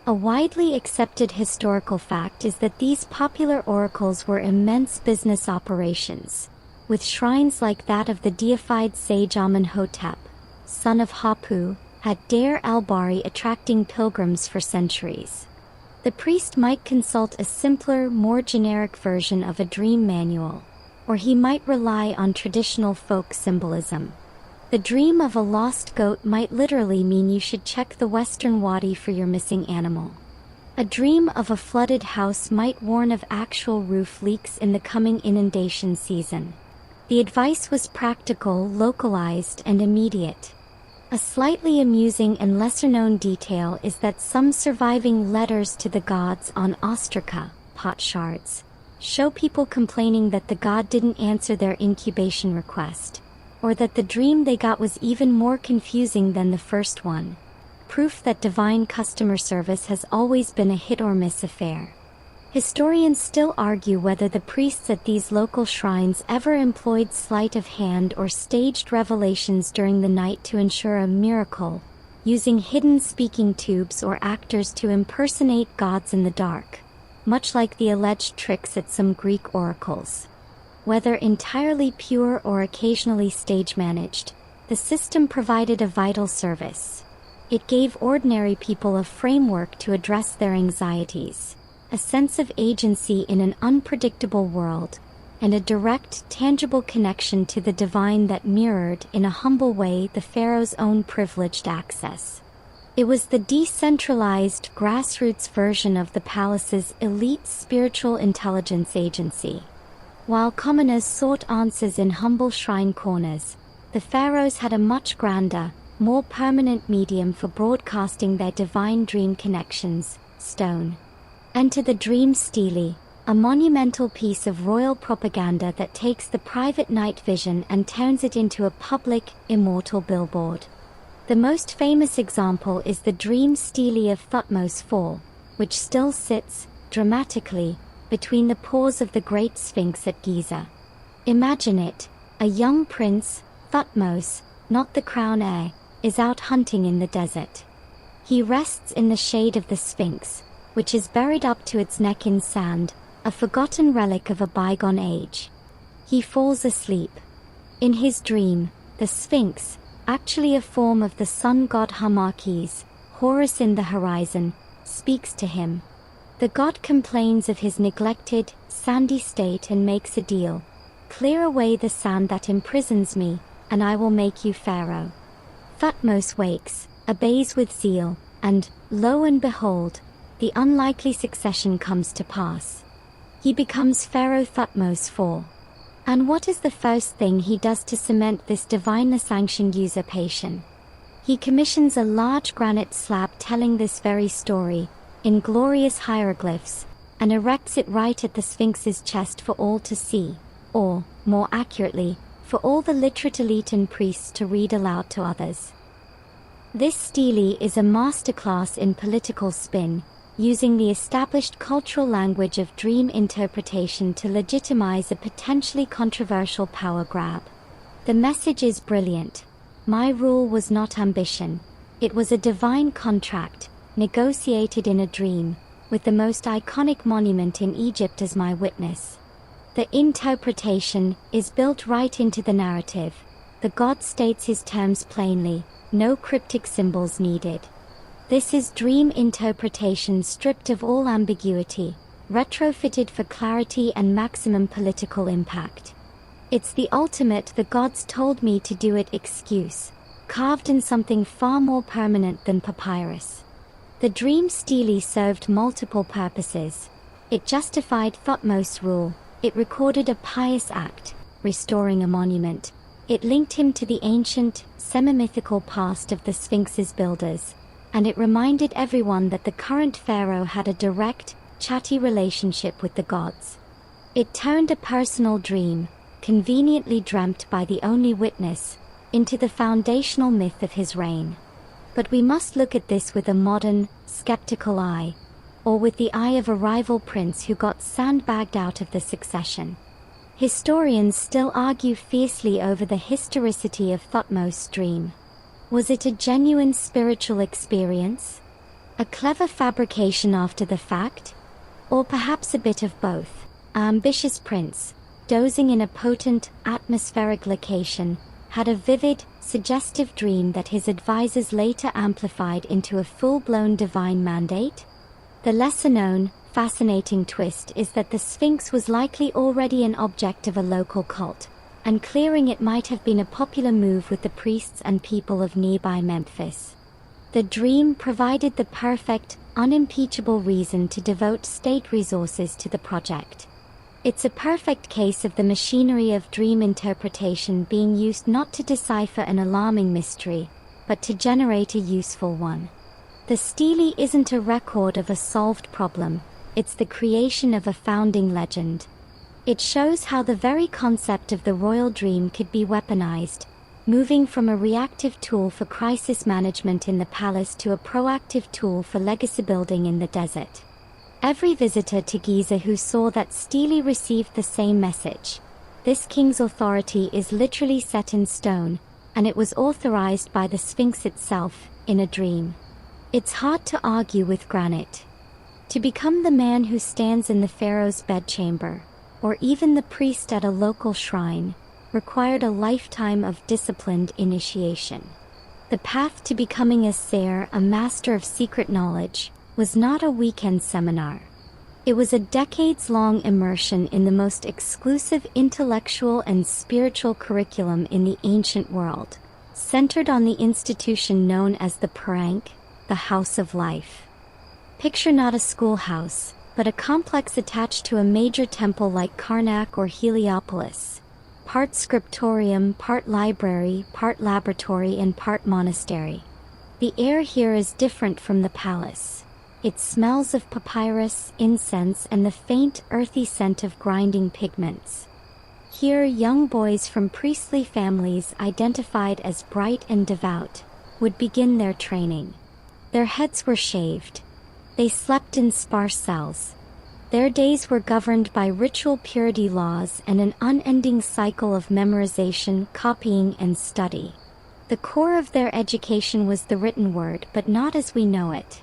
A widely accepted historical fact is that these popular oracles were immense business operations, with shrines like that of the deified sage Amenhotep, son of Hapu, at Deir el-Bahri attracting pilgrims for centuries. The priest might consult a simpler, more generic version of a dream manual, or he might rely on traditional folk symbolism. The dream of a lost goat might literally mean you should check the western wadi for your missing animal. A dream of a flooded house might warn of actual roof leaks in the coming inundation season. The advice was practical, localized, and immediate. A slightly amusing and lesser-known detail is that some surviving letters to the gods on ostraca, potsherds, show people complaining that the god didn't answer their incubation request, or that the dream they got was even more confusing than the first one. Proof that divine customer service has always been a hit-or-miss affair. Historians still argue whether the priests at these local shrines ever employed sleight of hand or staged revelations during the night to ensure a miracle, using hidden speaking tubes or actors to impersonate gods in the dark, much like the alleged tricks at some Greek oracles. Whether entirely pure or occasionally stage-managed, the system provided a vital service. It gave ordinary people a framework to address their anxieties, a sense of agency in an unpredictable world, and a direct, tangible connection to the divine that mirrored, in a humble way, the pharaoh's own privileged access. It was the decentralized, grassroots version of the palace's elite spiritual intelligence agency. While commoners sought answers in humble shrine corners, the pharaohs had a much grander, more permanent medium for broadcasting their divine dream connections: stone. Enter the dream stele, a monumental piece of royal propaganda that takes the private night vision and turns it into a public, immortal billboard. The most famous example is the dream stele of Thutmose IV, which still sits, dramatically, between the paws of the Great Sphinx at Giza. Imagine it: a young prince, Thutmose, not the crown heir, is out hunting in the desert. He rests in the shade of the Sphinx, which is buried up to its neck in sand, a forgotten relic of a bygone age. He falls asleep. In his dream, the Sphinx, actually a form of the sun god Harmaches, Horus in the horizon, speaks to him. The god complains of his neglected, sandy state and makes a deal. Clear away the sand that imprisons me, and I will make you Pharaoh. Thutmose wakes, obeys with zeal, and, lo and behold, the unlikely succession comes to pass. He becomes Pharaoh Thutmose IV. And what is the first thing he does to cement this divinely sanctioned usurpation? He commissions a large granite slab telling this very story, in glorious hieroglyphs, and erects it right at the Sphinx's chest for all to see, or, more accurately, for all the literate elite and priests to read aloud to others. This stele is a masterclass in political spin, using the established cultural language of dream interpretation to legitimize a potentially controversial power grab. The message is brilliant. My rule was not ambition. It was a divine contract, negotiated in a dream, with the most iconic monument in Egypt as my witness. The interpretation is built right into the narrative. The god states his terms plainly, no cryptic symbols needed. This is dream interpretation stripped of all ambiguity, retrofitted for clarity and maximum political impact. It's the ultimate "the gods told me to do it" excuse, carved in something far more permanent than papyrus. The dream stele served multiple purposes. It justified Thutmose's rule, it recorded a pious act, restoring a monument, it linked him to the ancient, semi-mythical past of the Sphinx's builders, and it reminded everyone that the current pharaoh had a direct, chatty relationship with the gods. It turned a personal dream, conveniently dreamt by the only witness, into the foundational myth of his reign. But we must look at this with a modern, skeptical eye, or with the eye of a rival prince who got sandbagged out of the succession. Historians still argue fiercely over the historicity of Thutmose's dream. Was it a genuine spiritual experience? A clever fabrication after the fact? Or perhaps a bit of both? An ambitious prince, dozing in a potent, atmospheric location, had a vivid, suggestive dream that his advisors later amplified into a full-blown divine mandate? The lesser-known, fascinating twist is that the Sphinx was likely already an object of a local cult, and clearing it might have been a popular move with the priests and people of nearby Memphis. The dream provided the perfect, unimpeachable reason to devote state resources to the project. It's a perfect case of the machinery of dream interpretation being used not to decipher an alarming mystery, but to generate a useful one. The stele isn't a record of a solved problem, it's the creation of a founding legend. It shows how the very concept of the royal dream could be weaponized, moving from a reactive tool for crisis management in the palace to a proactive tool for legacy building in the desert. Every visitor to Giza who saw that stele received the same message. This king's authority is literally set in stone, and it was authorized by the Sphinx itself, in a dream. It's hard to argue with granite. To become the man who stands in the pharaoh's bedchamber, or even the priest at a local shrine, required a lifetime of disciplined initiation. The path to becoming a seer, a master of secret knowledge, was not a weekend seminar. It was a decades-long immersion in the most exclusive intellectual and spiritual curriculum in the ancient world, centered on the institution known as the Parank, the House of Life. Picture not a schoolhouse, but a complex attached to a major temple like Karnak or Heliopolis. Part scriptorium, part library, part laboratory, and part monastery. The air here is different from the palace. It smells of papyrus, incense, and the faint, earthy scent of grinding pigments. Here, young boys from priestly families identified as bright and devout would begin their training. Their heads were shaved. They slept in sparse cells. Their days were governed by ritual purity laws and an unending cycle of memorization, copying, and study. The core of their education was the written word, but not as we know it.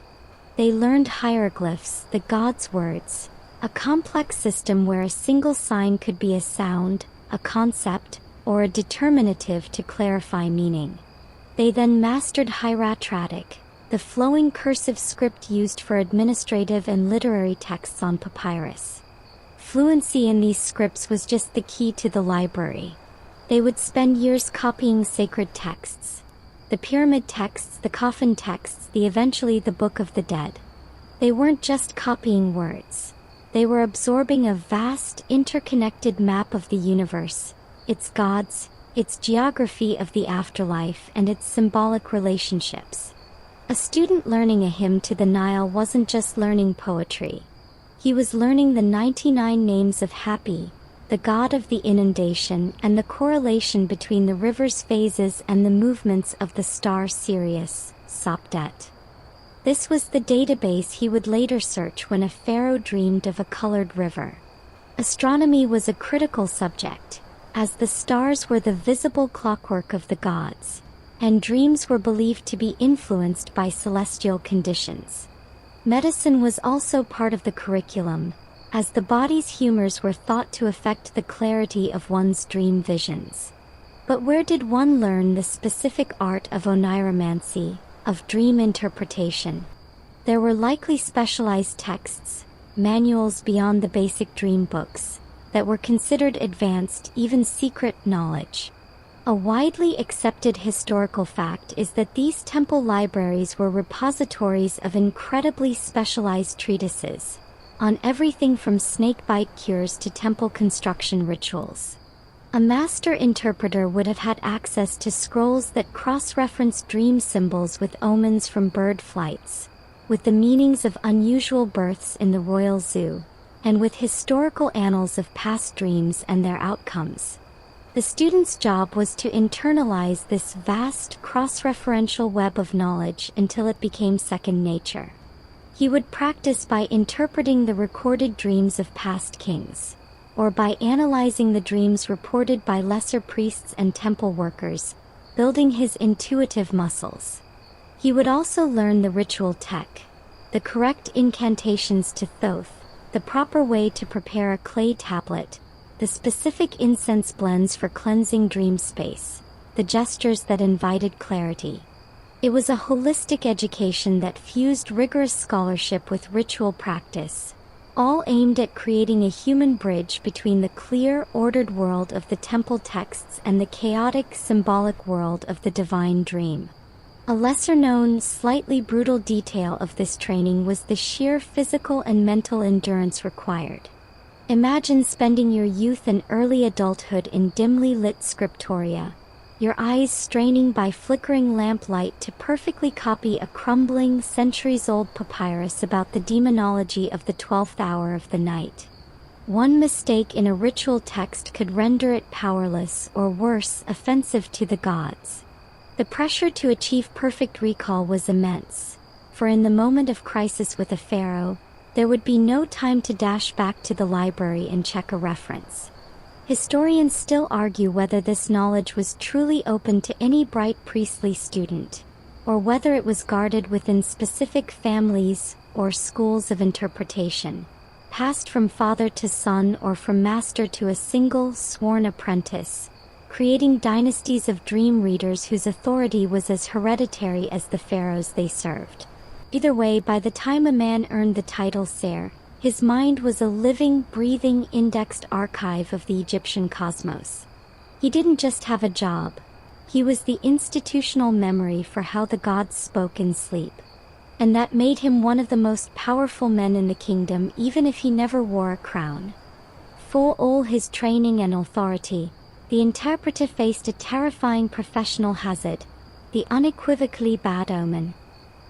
They learned hieroglyphs, the gods' words, a complex system where a single sign could be a sound, a concept, or a determinative to clarify meaning. They then mastered hieratic, the flowing cursive script used for administrative and literary texts on papyrus. Fluency in these scripts was just the key to the library. They would spend years copying sacred texts. The pyramid texts, the coffin texts, eventually the Book of the Dead. They weren't just copying words. They were absorbing a vast, interconnected map of the universe, its gods, its geography of the afterlife, and its symbolic relationships. A student learning a hymn to the Nile wasn't just learning poetry. He was learning the 99 names of Hapi, the god of the inundation, and the correlation between the river's phases and the movements of the star Sirius, Sopdet. This was the database he would later search when a pharaoh dreamed of a colored river. Astronomy was a critical subject, as the stars were the visible clockwork of the gods, and dreams were believed to be influenced by celestial conditions. Medicine was also part of the curriculum, as the body's humors were thought to affect the clarity of one's dream visions. But where did one learn the specific art of oniromancy, of dream interpretation? There were likely specialized texts, manuals beyond the basic dream books, that were considered advanced, even secret knowledge. A widely accepted historical fact is that these temple libraries were repositories of incredibly specialized treatises on everything from snakebite cures to temple construction rituals. A master interpreter would have had access to scrolls that cross-referenced dream symbols with omens from bird flights, with the meanings of unusual births in the royal zoo, and with historical annals of past dreams and their outcomes. The student's job was to internalize this vast cross-referential web of knowledge until it became second nature. He would practice by interpreting the recorded dreams of past kings, or by analyzing the dreams reported by lesser priests and temple workers, building his intuitive muscles. He would also learn the ritual tech, the correct incantations to Thoth, the proper way to prepare a clay tablet, the specific incense blends for cleansing dream space, the gestures that invited clarity. It was a holistic education that fused rigorous scholarship with ritual practice, all aimed at creating a human bridge between the clear, ordered world of the temple texts and the chaotic, symbolic world of the divine dream. A lesser-known, slightly brutal detail of this training was the sheer physical and mental endurance required. Imagine spending your youth and early adulthood in dimly lit scriptoria, your eyes straining by flickering lamplight to perfectly copy a crumbling, centuries-old papyrus about the demonology of the 12th hour of the night. One mistake in a ritual text could render it powerless, or worse, offensive to the gods. The pressure to achieve perfect recall was immense, for in the moment of crisis with a pharaoh, there would be no time to dash back to the library and check a reference. Historians still argue whether this knowledge was truly open to any bright priestly student, or whether it was guarded within specific families or schools of interpretation, passed from father to son or from master to a single, sworn apprentice, creating dynasties of dream readers whose authority was as hereditary as the pharaohs they served. Either way, by the time a man earned the title Ser, his mind was a living, breathing, indexed archive of the Egyptian cosmos. He didn't just have a job. He was the institutional memory for how the gods spoke in sleep. And that made him one of the most powerful men in the kingdom, even if he never wore a crown. For all his training and authority, the interpreter faced a terrifying professional hazard, the unequivocally bad omen.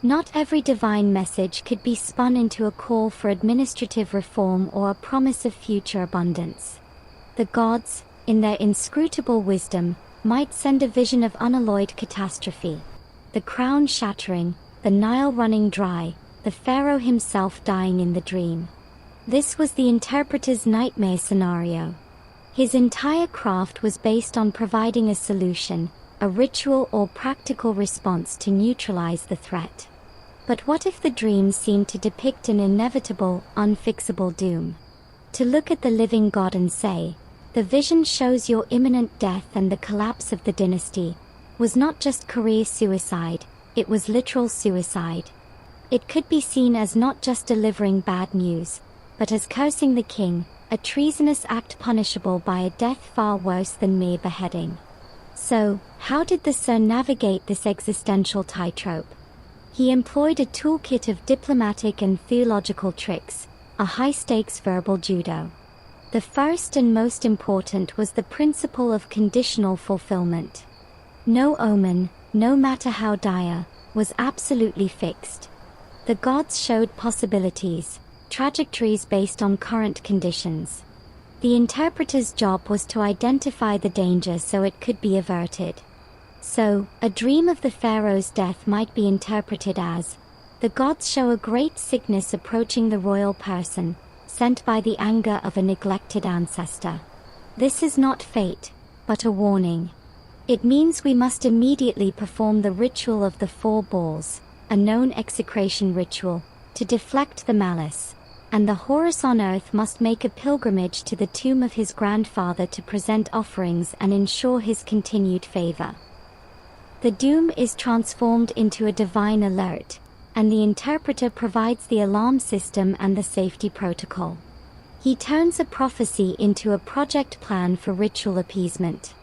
Not every divine message could be spun into a call for administrative reform or a promise of future abundance. The gods, in their inscrutable wisdom, might send a vision of unalloyed catastrophe. The crown shattering, the Nile running dry, the pharaoh himself dying in the dream. This was the interpreter's nightmare scenario. His entire craft was based on providing a solution, a ritual or practical response to neutralize the threat. But what if the dream seemed to depict an inevitable, unfixable doom? To look at the living God and say, "The vision shows your imminent death and the collapse of the dynasty," was not just career suicide, it was literal suicide. It could be seen as not just delivering bad news, but as cursing the king, a treasonous act punishable by a death far worse than mere beheading. So, how did the Sir navigate this existential tightrope? He employed a toolkit of diplomatic and theological tricks, a high-stakes verbal judo. The first and most important was the principle of conditional fulfillment. No omen, no matter how dire, was absolutely fixed. The gods showed possibilities, trajectories based on current conditions. The interpreter's job was to identify the danger so it could be averted. So, a dream of the pharaoh's death might be interpreted as, the gods show a great sickness approaching the royal person, sent by the anger of a neglected ancestor. This is not fate, but a warning. It means we must immediately perform the ritual of the 4 balls, a known execration ritual, to deflect the malice, and the Horus on earth must make a pilgrimage to the tomb of his grandfather to present offerings and ensure his continued favor. The doom is transformed into a divine alert, and the interpreter provides the alarm system and the safety protocol. He turns a prophecy into a project plan for ritual appeasement.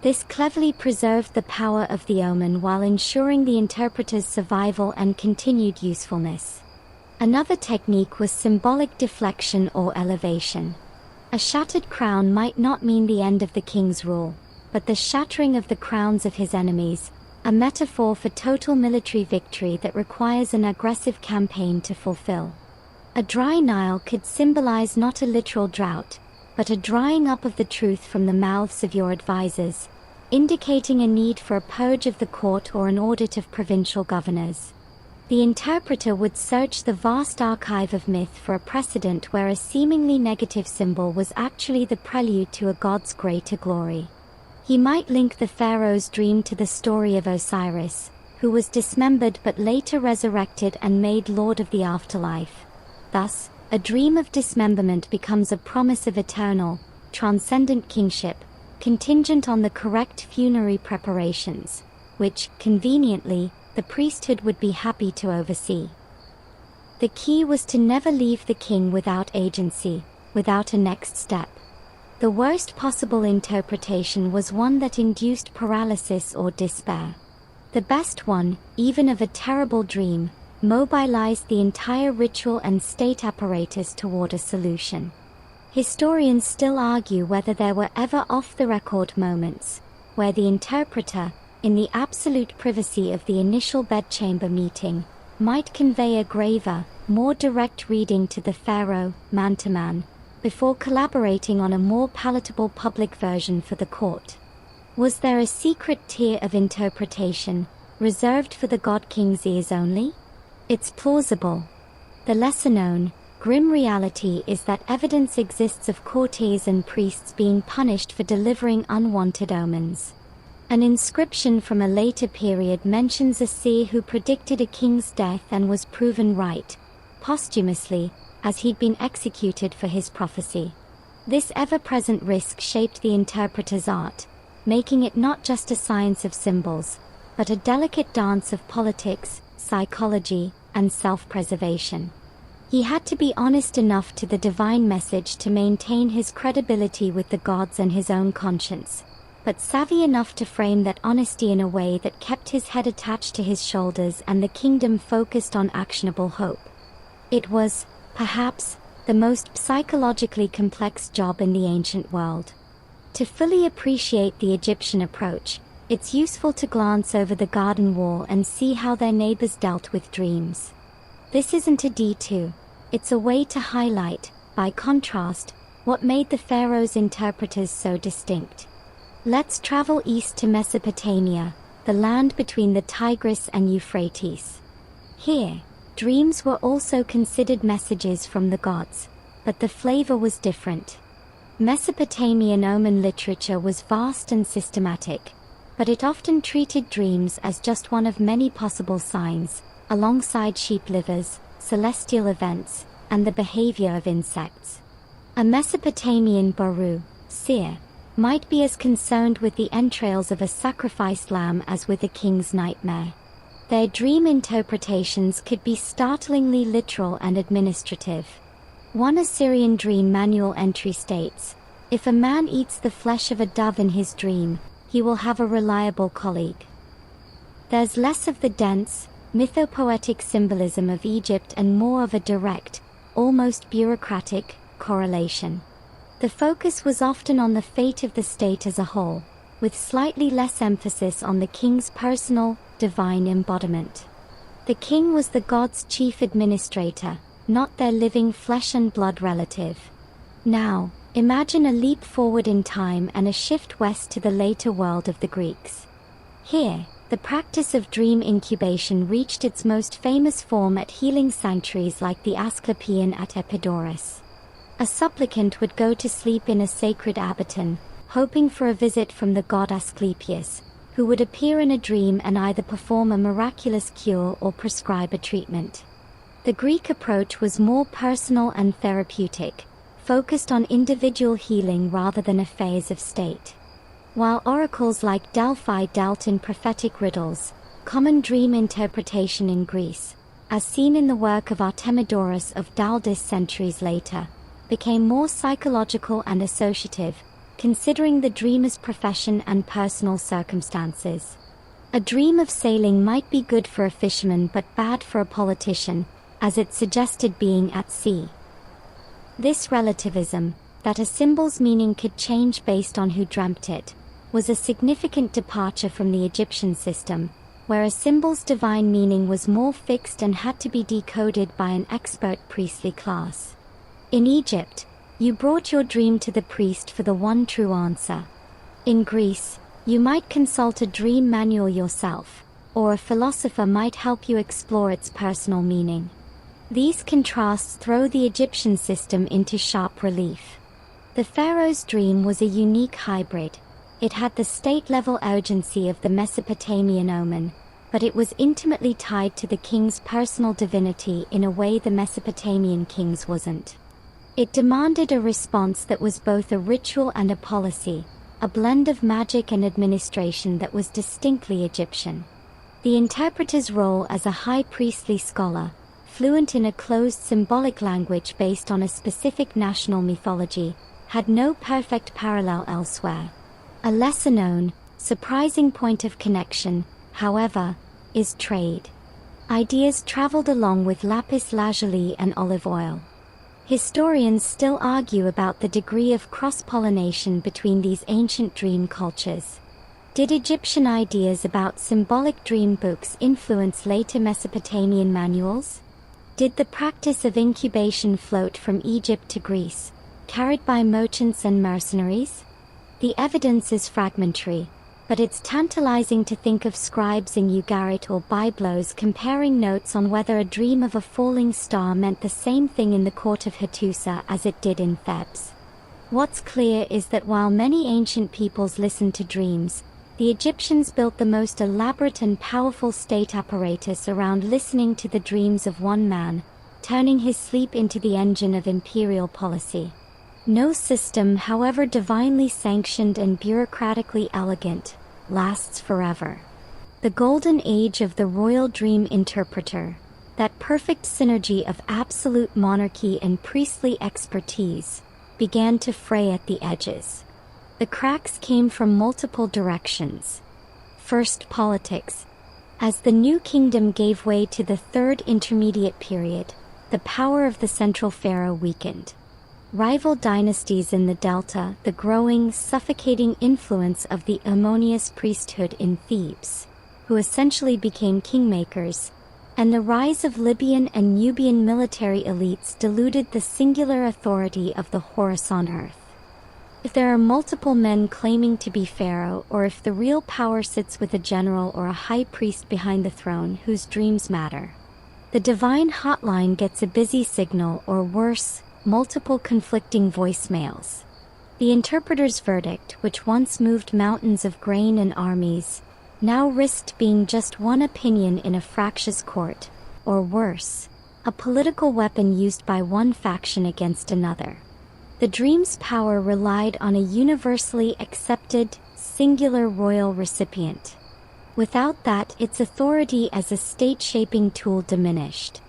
This cleverly preserved the power of the omen while ensuring the interpreter's survival and continued usefulness. Another technique was symbolic deflection or elevation. A shattered crown might not mean the end of the king's rule, but the shattering of the crowns of his enemies, a metaphor for total military victory that requires an aggressive campaign to fulfill. A dry Nile could symbolize not a literal drought, but a drying up of the truth from the mouths of your advisors, indicating a need for a purge of the court or an audit of provincial governors. The interpreter would search the vast archive of myth for a precedent where a seemingly negative symbol was actually the prelude to a god's greater glory. He might link the pharaoh's dream to the story of Osiris, who was dismembered but later resurrected and made lord of the afterlife. Thus, a dream of dismemberment becomes a promise of eternal, transcendent kingship, contingent on the correct funerary preparations, which, conveniently, the priesthood would be happy to oversee. The key was to never leave the king without agency, without a next step. The worst possible interpretation was one that induced paralysis or despair. The best one, even of a terrible dream, mobilized the entire ritual and state apparatus toward a solution. Historians still argue whether there were ever off-the-record moments, where the interpreter, in the absolute privacy of the initial bedchamber meeting, might convey a graver, more direct reading to the pharaoh, man-to-man, before collaborating on a more palatable public version for the court. Was there a secret tier of interpretation, reserved for the god-king's ears only? It's plausible. The lesser-known, grim reality is that evidence exists of courtiers and priests being punished for delivering unwanted omens. An inscription from a later period mentions a seer who predicted a king's death and was proven right, posthumously, as he'd been executed for his prophecy. This ever-present risk shaped the interpreter's art, making it not just a science of symbols, but a delicate dance of politics, psychology, and self-preservation. He had to be honest enough to the divine message to maintain his credibility with the gods and his own conscience, but savvy enough to frame that honesty in a way that kept his head attached to his shoulders and the kingdom focused on actionable hope. It was, perhaps, the most psychologically complex job in the ancient world. To fully appreciate the Egyptian approach, it's useful to glance over the garden wall and see how their neighbors dealt with dreams. This isn't a D2, it's a way to highlight, by contrast, what made the pharaoh's interpreters so distinct. Let's travel east to Mesopotamia, the land between the Tigris and Euphrates. Here, dreams were also considered messages from the gods, but the flavor was different. Mesopotamian omen literature was vast and systematic. but it often treated dreams as just one of many possible signs, alongside sheep livers, celestial events, and the behavior of insects. A Mesopotamian Baru, seer, might be as concerned with the entrails of a sacrificed lamb as with a king's nightmare. Their dream interpretations could be startlingly literal and administrative. One Assyrian dream manual entry states, "If a man eats the flesh of a dove in his dream, he will have a reliable colleague." There's less of the dense, mythopoetic symbolism of Egypt and more of a direct, almost bureaucratic, correlation. The focus was often on the fate of the state as a whole, with slightly less emphasis on the king's personal, divine embodiment. The king was the god's chief administrator, not their living flesh and blood relative. Now, imagine a leap forward in time and a shift west to the later world of the Greeks. Here, the practice of dream incubation reached its most famous form at healing sanctuaries like the Asclepieion at Epidaurus. A supplicant would go to sleep in a sacred abaton, hoping for a visit from the god Asclepius, who would appear in a dream and either perform a miraculous cure or prescribe a treatment. The Greek approach was more personal and therapeutic, focused on individual healing rather than a phase of state. While oracles like Delphi dealt in prophetic riddles, common dream interpretation in Greece, as seen in the work of Artemidorus of Daldis centuries later, became more psychological and associative, considering the dreamer's profession and personal circumstances. A dream of sailing might be good for a fisherman but bad for a politician, as it suggested being at sea. This relativism, that a symbol's meaning could change based on who dreamt it, was a significant departure from the Egyptian system, where a symbol's divine meaning was more fixed and had to be decoded by an expert priestly class. In Egypt, you brought your dream to the priest for the one true answer. In Greece, you might consult a dream manual yourself, or a philosopher might help you explore its personal meaning. These contrasts throw the Egyptian system into sharp relief. The Pharaoh's dream was a unique hybrid. It had the state-level urgency of the Mesopotamian omen, but it was intimately tied to the king's personal divinity in a way the Mesopotamian kings wasn't. It demanded a response that was both a ritual and a policy, a blend of magic and administration that was distinctly Egyptian. The interpreter's role as a high priestly scholar, fluent in a closed symbolic language based on a specific national mythology, had no perfect parallel elsewhere. A lesser-known, surprising point of connection, however, is trade. Ideas traveled along with lapis lazuli and olive oil. Historians still argue about the degree of cross-pollination between these ancient dream cultures. Did Egyptian ideas about symbolic dream books influence later Mesopotamian manuals? Did the practice of incubation float from Egypt to Greece, carried by merchants and mercenaries? The evidence is fragmentary, but it's tantalizing to think of scribes in Ugarit or Byblos comparing notes on whether a dream of a falling star meant the same thing in the court of Hattusa as it did in Thebes. What's clear is that while many ancient peoples listened to dreams, the Egyptians built the most elaborate and powerful state apparatus around listening to the dreams of one man, turning his sleep into the engine of imperial policy. No system, however divinely sanctioned and bureaucratically elegant, lasts forever. The golden age of the royal dream interpreter, that perfect synergy of absolute monarchy and priestly expertise, began to fray at the edges. The cracks came from multiple directions. First, politics. As the new kingdom gave way to the third intermediate period, the power of the central pharaoh weakened. Rival dynasties in the Delta, the growing, suffocating influence of the Ammonius priesthood in Thebes, who essentially became kingmakers, and the rise of Libyan and Nubian military elites diluted the singular authority of the Horus on earth. If there are multiple men claiming to be pharaoh, or if the real power sits with a general or a high priest behind the throne whose dreams matter, the divine hotline gets a busy signal, or worse, multiple conflicting voicemails. The interpreter's verdict, which once moved mountains of grain and armies, now risked being just one opinion in a fractious court, or worse, a political weapon used by one faction against another. The dream's power relied on a universally accepted, singular royal recipient. Without that, its authority as a state-shaping tool diminished.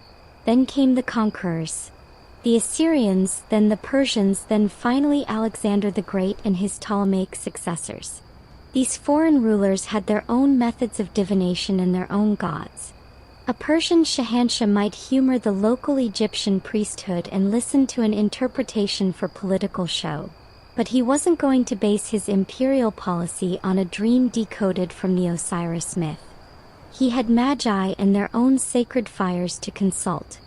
Then came the conquerors. The Assyrians, then the Persians, then finally Alexander the Great and his Ptolemaic successors. These foreign rulers had their own methods of divination and their own gods. A Persian Shahanshah might humor the local Egyptian priesthood and listen to an interpretation for political show. But he wasn't going to base his imperial policy on a dream decoded from the Osiris myth. He had magi and their own sacred fires to consult.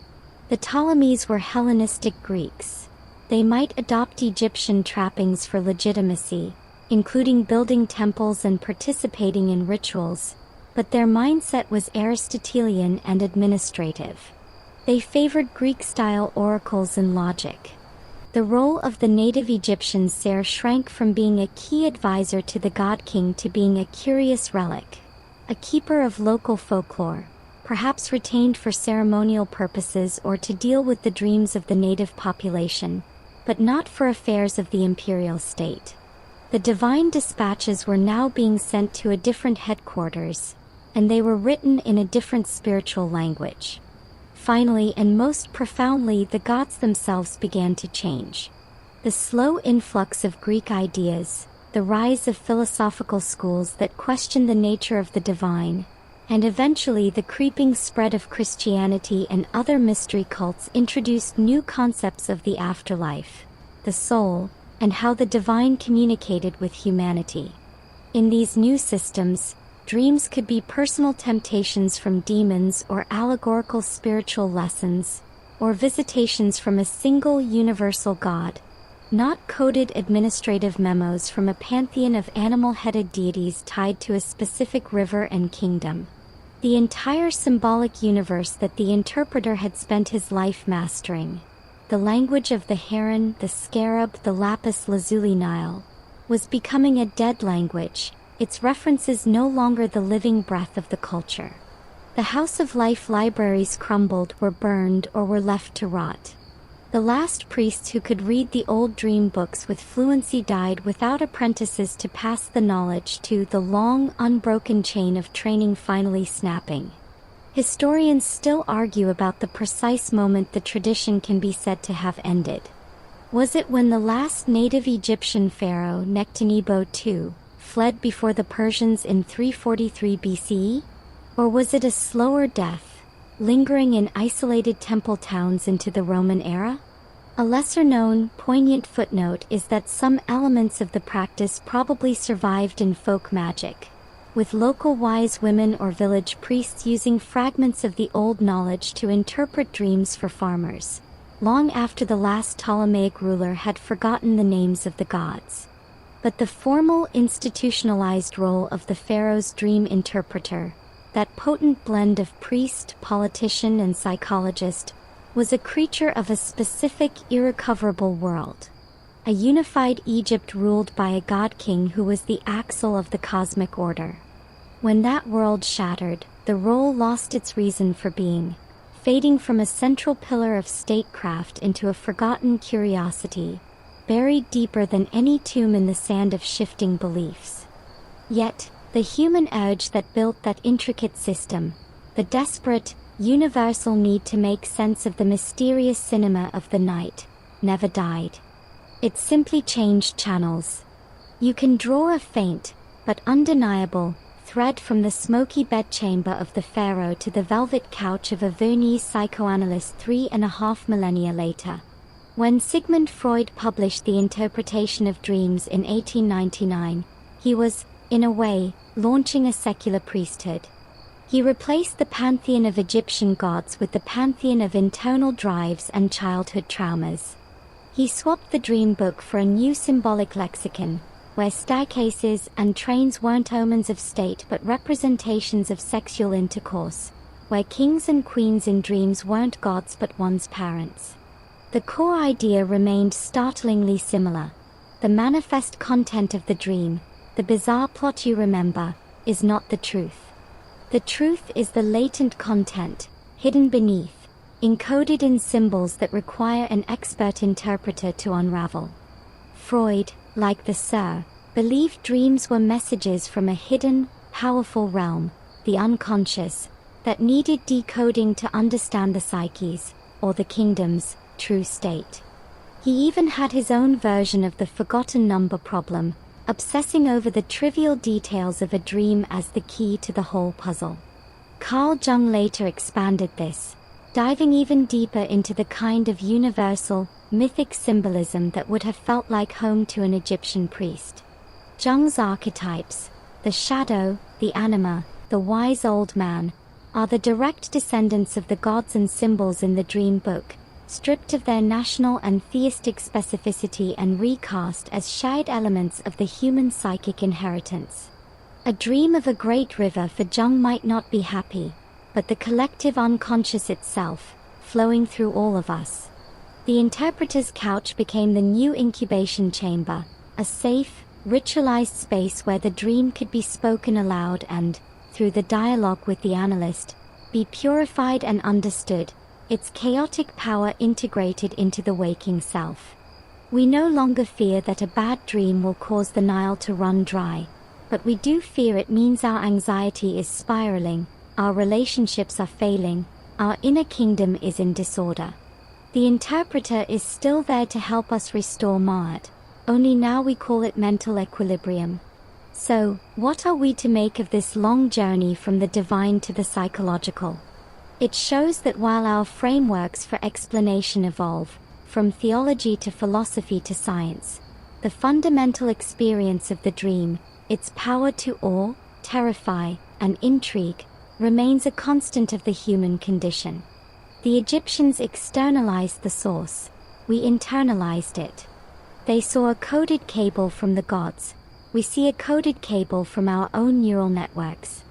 The Ptolemies were Hellenistic Greeks. They might adopt Egyptian trappings for legitimacy, including building temples and participating in rituals, but their mindset was Aristotelian and administrative. They favored Greek-style oracles and logic. The role of the native Egyptian seer shrank from being a key advisor to the god-king to being a curious relic, a keeper of local folklore, perhaps retained for ceremonial purposes or to deal with the dreams of the native population, but not for affairs of the imperial state. The divine dispatches were now being sent to a different headquarters, and they were written in a different spiritual language. Finally, and most profoundly, the gods themselves began to change. The slow influx of Greek ideas, the rise of philosophical schools that questioned the nature of the divine, and eventually the creeping spread of Christianity and other mystery cults introduced new concepts of the afterlife, the soul, and how the divine communicated with humanity. In these new systems, dreams could be personal temptations from demons or allegorical spiritual lessons, or visitations from a single universal god, not coded administrative memos from a pantheon of animal-headed deities tied to a specific river and kingdom. The entire symbolic universe that the interpreter had spent his life mastering, the language of the heron, the scarab, the lapis lazuli Nile, was becoming a dead language, its references no longer the living breath of the culture. The House of Life libraries crumbled, were burned, or were left to rot. The last priests who could read the old dream books with fluency died without apprentices to pass the knowledge to, the long, unbroken chain of training finally snapping. Historians still argue about the precise moment the tradition can be said to have ended. Was it when the last native Egyptian pharaoh, Nectanebo II, fled before the Persians in 343 BCE? Or was it a slower death, lingering in isolated temple towns into the Roman era? A lesser-known, poignant footnote is that some elements of the practice probably survived in folk magic, with local wise women or village priests using fragments of the old knowledge to interpret dreams for farmers, long after the last Ptolemaic ruler had forgotten the names of the gods. But the formal, institutionalized role of the pharaoh's dream interpreter, that potent blend of priest, politician, and psychologist, was a creature of a specific, irrecoverable world. A unified Egypt ruled by a god-king who was the axle of the cosmic order. When that world shattered, the role lost its reason for being, fading from a central pillar of statecraft into a forgotten curiosity, buried deeper than any tomb in the sand of shifting beliefs. Yet, the human urge that built that intricate system, the desperate, universal need to make sense of the mysterious cinema of the night, never died. It simply changed channels. You can draw a faint, but undeniable, thread from the smoky bedchamber of the pharaoh to the velvet couch of a Viennese psychoanalyst 3.5 millennia later. When Sigmund Freud published The Interpretation of Dreams in 1899, he was, in a way, launching a secular priesthood. He replaced the pantheon of Egyptian gods with the pantheon of internal drives and childhood traumas. He swapped the dream book for a new symbolic lexicon, where staircases and trains weren't omens of state but representations of sexual intercourse, where kings and queens in dreams weren't gods but one's parents. The core idea remained startlingly similar. The manifest content of the dream, the bizarre plot you remember, is not the truth. The truth is the latent content, hidden beneath, encoded in symbols that require an expert interpreter to unravel. Freud, like the Sir, believed dreams were messages from a hidden, powerful realm, the unconscious, that needed decoding to understand the psyche's, or the kingdom's, true state. He even had his own version of the forgotten number problem, obsessing over the trivial details of a dream as the key to the whole puzzle. Carl Jung later expanded this, diving even deeper into the kind of universal, mythic symbolism that would have felt like home to an Egyptian priest. Jung's archetypes, the shadow, the anima, the wise old man, are the direct descendants of the gods and symbols in the dream book, stripped of their national and theistic specificity and recast as shared elements of the human psychic inheritance. A dream of a great river for Jung might not be happy, but the collective unconscious itself, flowing through all of us. The interpreter's couch became the new incubation chamber, a safe, ritualized space where the dream could be spoken aloud and, through the dialogue with the analyst, be purified and understood, its chaotic power integrated into the waking self. We no longer fear that a bad dream will cause the Nile to run dry, but we do fear it means our anxiety is spiraling, our relationships are failing, our inner kingdom is in disorder. The interpreter is still there to help us restore Ma'at, only now we call it mental equilibrium. So, what are we to make of this long journey from the divine to the psychological? It shows that while our frameworks for explanation evolve, from theology to philosophy to science, the fundamental experience of the dream, its power to awe, terrify, and intrigue, remains a constant of the human condition. The Egyptians externalized the source, we internalized it. They saw a coded cable from the gods, we see a coded cable from our own neural networks.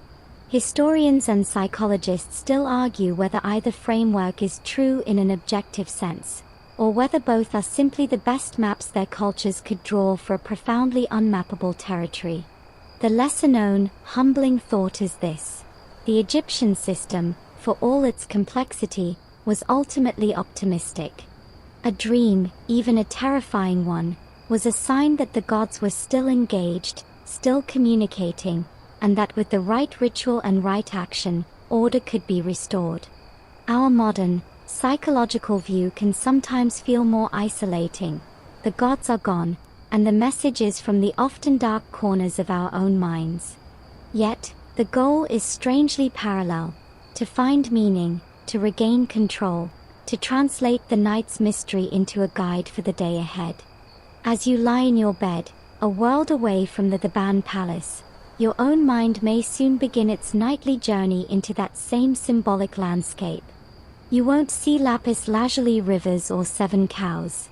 Historians and psychologists still argue whether either framework is true in an objective sense, or whether both are simply the best maps their cultures could draw for a profoundly unmappable territory. The lesser-known, humbling thought is this: the Egyptian system, for all its complexity, was ultimately optimistic. A dream, even a terrifying one, was a sign that the gods were still engaged, still communicating, and that with the right ritual and right action, order could be restored. Our modern, psychological view can sometimes feel more isolating. The gods are gone, and the message is from the often dark corners of our own minds. Yet, the goal is strangely parallel: to find meaning, to regain control, to translate the night's mystery into a guide for the day ahead. As you lie in your bed, a world away from the Theban palace, your own mind may soon begin its nightly journey into that same symbolic landscape. You won't see lapis lazuli rivers or 7 cows.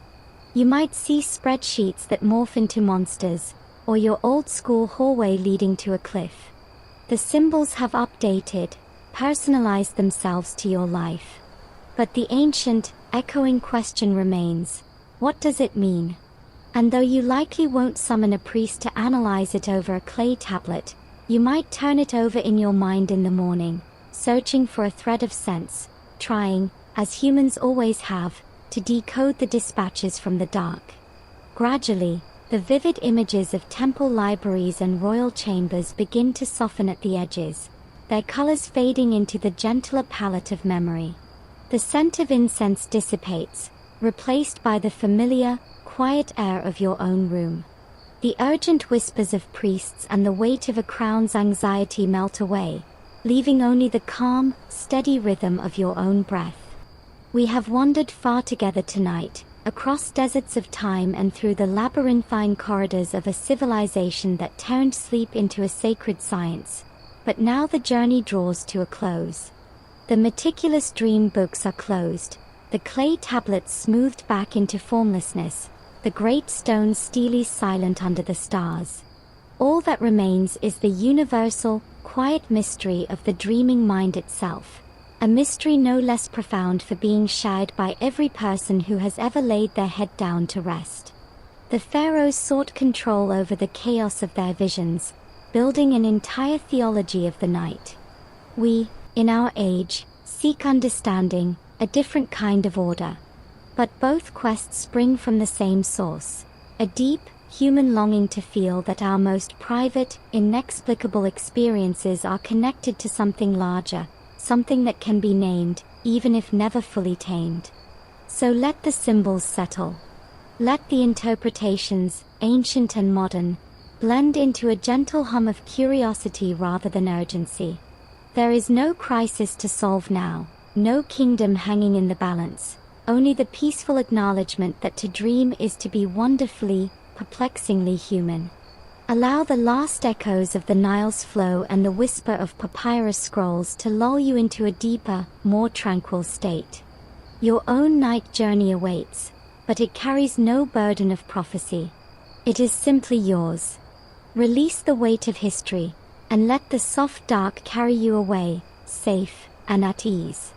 You might see spreadsheets that morph into monsters, or your old-school hallway leading to a cliff. The symbols have updated, personalized themselves to your life. But the ancient, echoing question remains: what does it mean? And though you likely won't summon a priest to analyze it over a clay tablet, you might turn it over in your mind in the morning, searching for a thread of sense, trying, as humans always have, to decode the dispatches from the dark. Gradually, the vivid images of temple libraries and royal chambers begin to soften at the edges, their colors fading into the gentler palette of memory. The scent of incense dissipates, replaced by the familiar, quiet air of your own room. The urgent whispers of priests and the weight of a crown's anxiety melt away, leaving only the calm, steady rhythm of your own breath. We have wandered far together tonight, across deserts of time and through the labyrinthine corridors of a civilization that turned sleep into a sacred science. But now the journey draws to a close. The meticulous dream books are closed, the clay tablets smoothed back into formlessness, the great stones steely silent under the stars. All that remains is the universal, quiet mystery of the dreaming mind itself, a mystery no less profound for being shared by every person who has ever laid their head down to rest. The pharaohs sought control over the chaos of their visions, building an entire theology of the night. We, in our age, seek understanding, a different kind of order. But both quests spring from the same source, a deep, human longing to feel that our most private, inexplicable experiences are connected to something larger, something that can be named, even if never fully tamed. So let the symbols settle. Let the interpretations, ancient and modern, blend into a gentle hum of curiosity rather than urgency. There is no crisis to solve now, no kingdom hanging in the balance, only the peaceful acknowledgement that to dream is to be wonderfully, perplexingly human. Allow the last echoes of the Nile's flow and the whisper of papyrus scrolls to lull you into a deeper, more tranquil state. Your own night journey awaits, but it carries no burden of prophecy. It is simply yours. Release the weight of history, and let the soft dark carry you away, safe and at ease.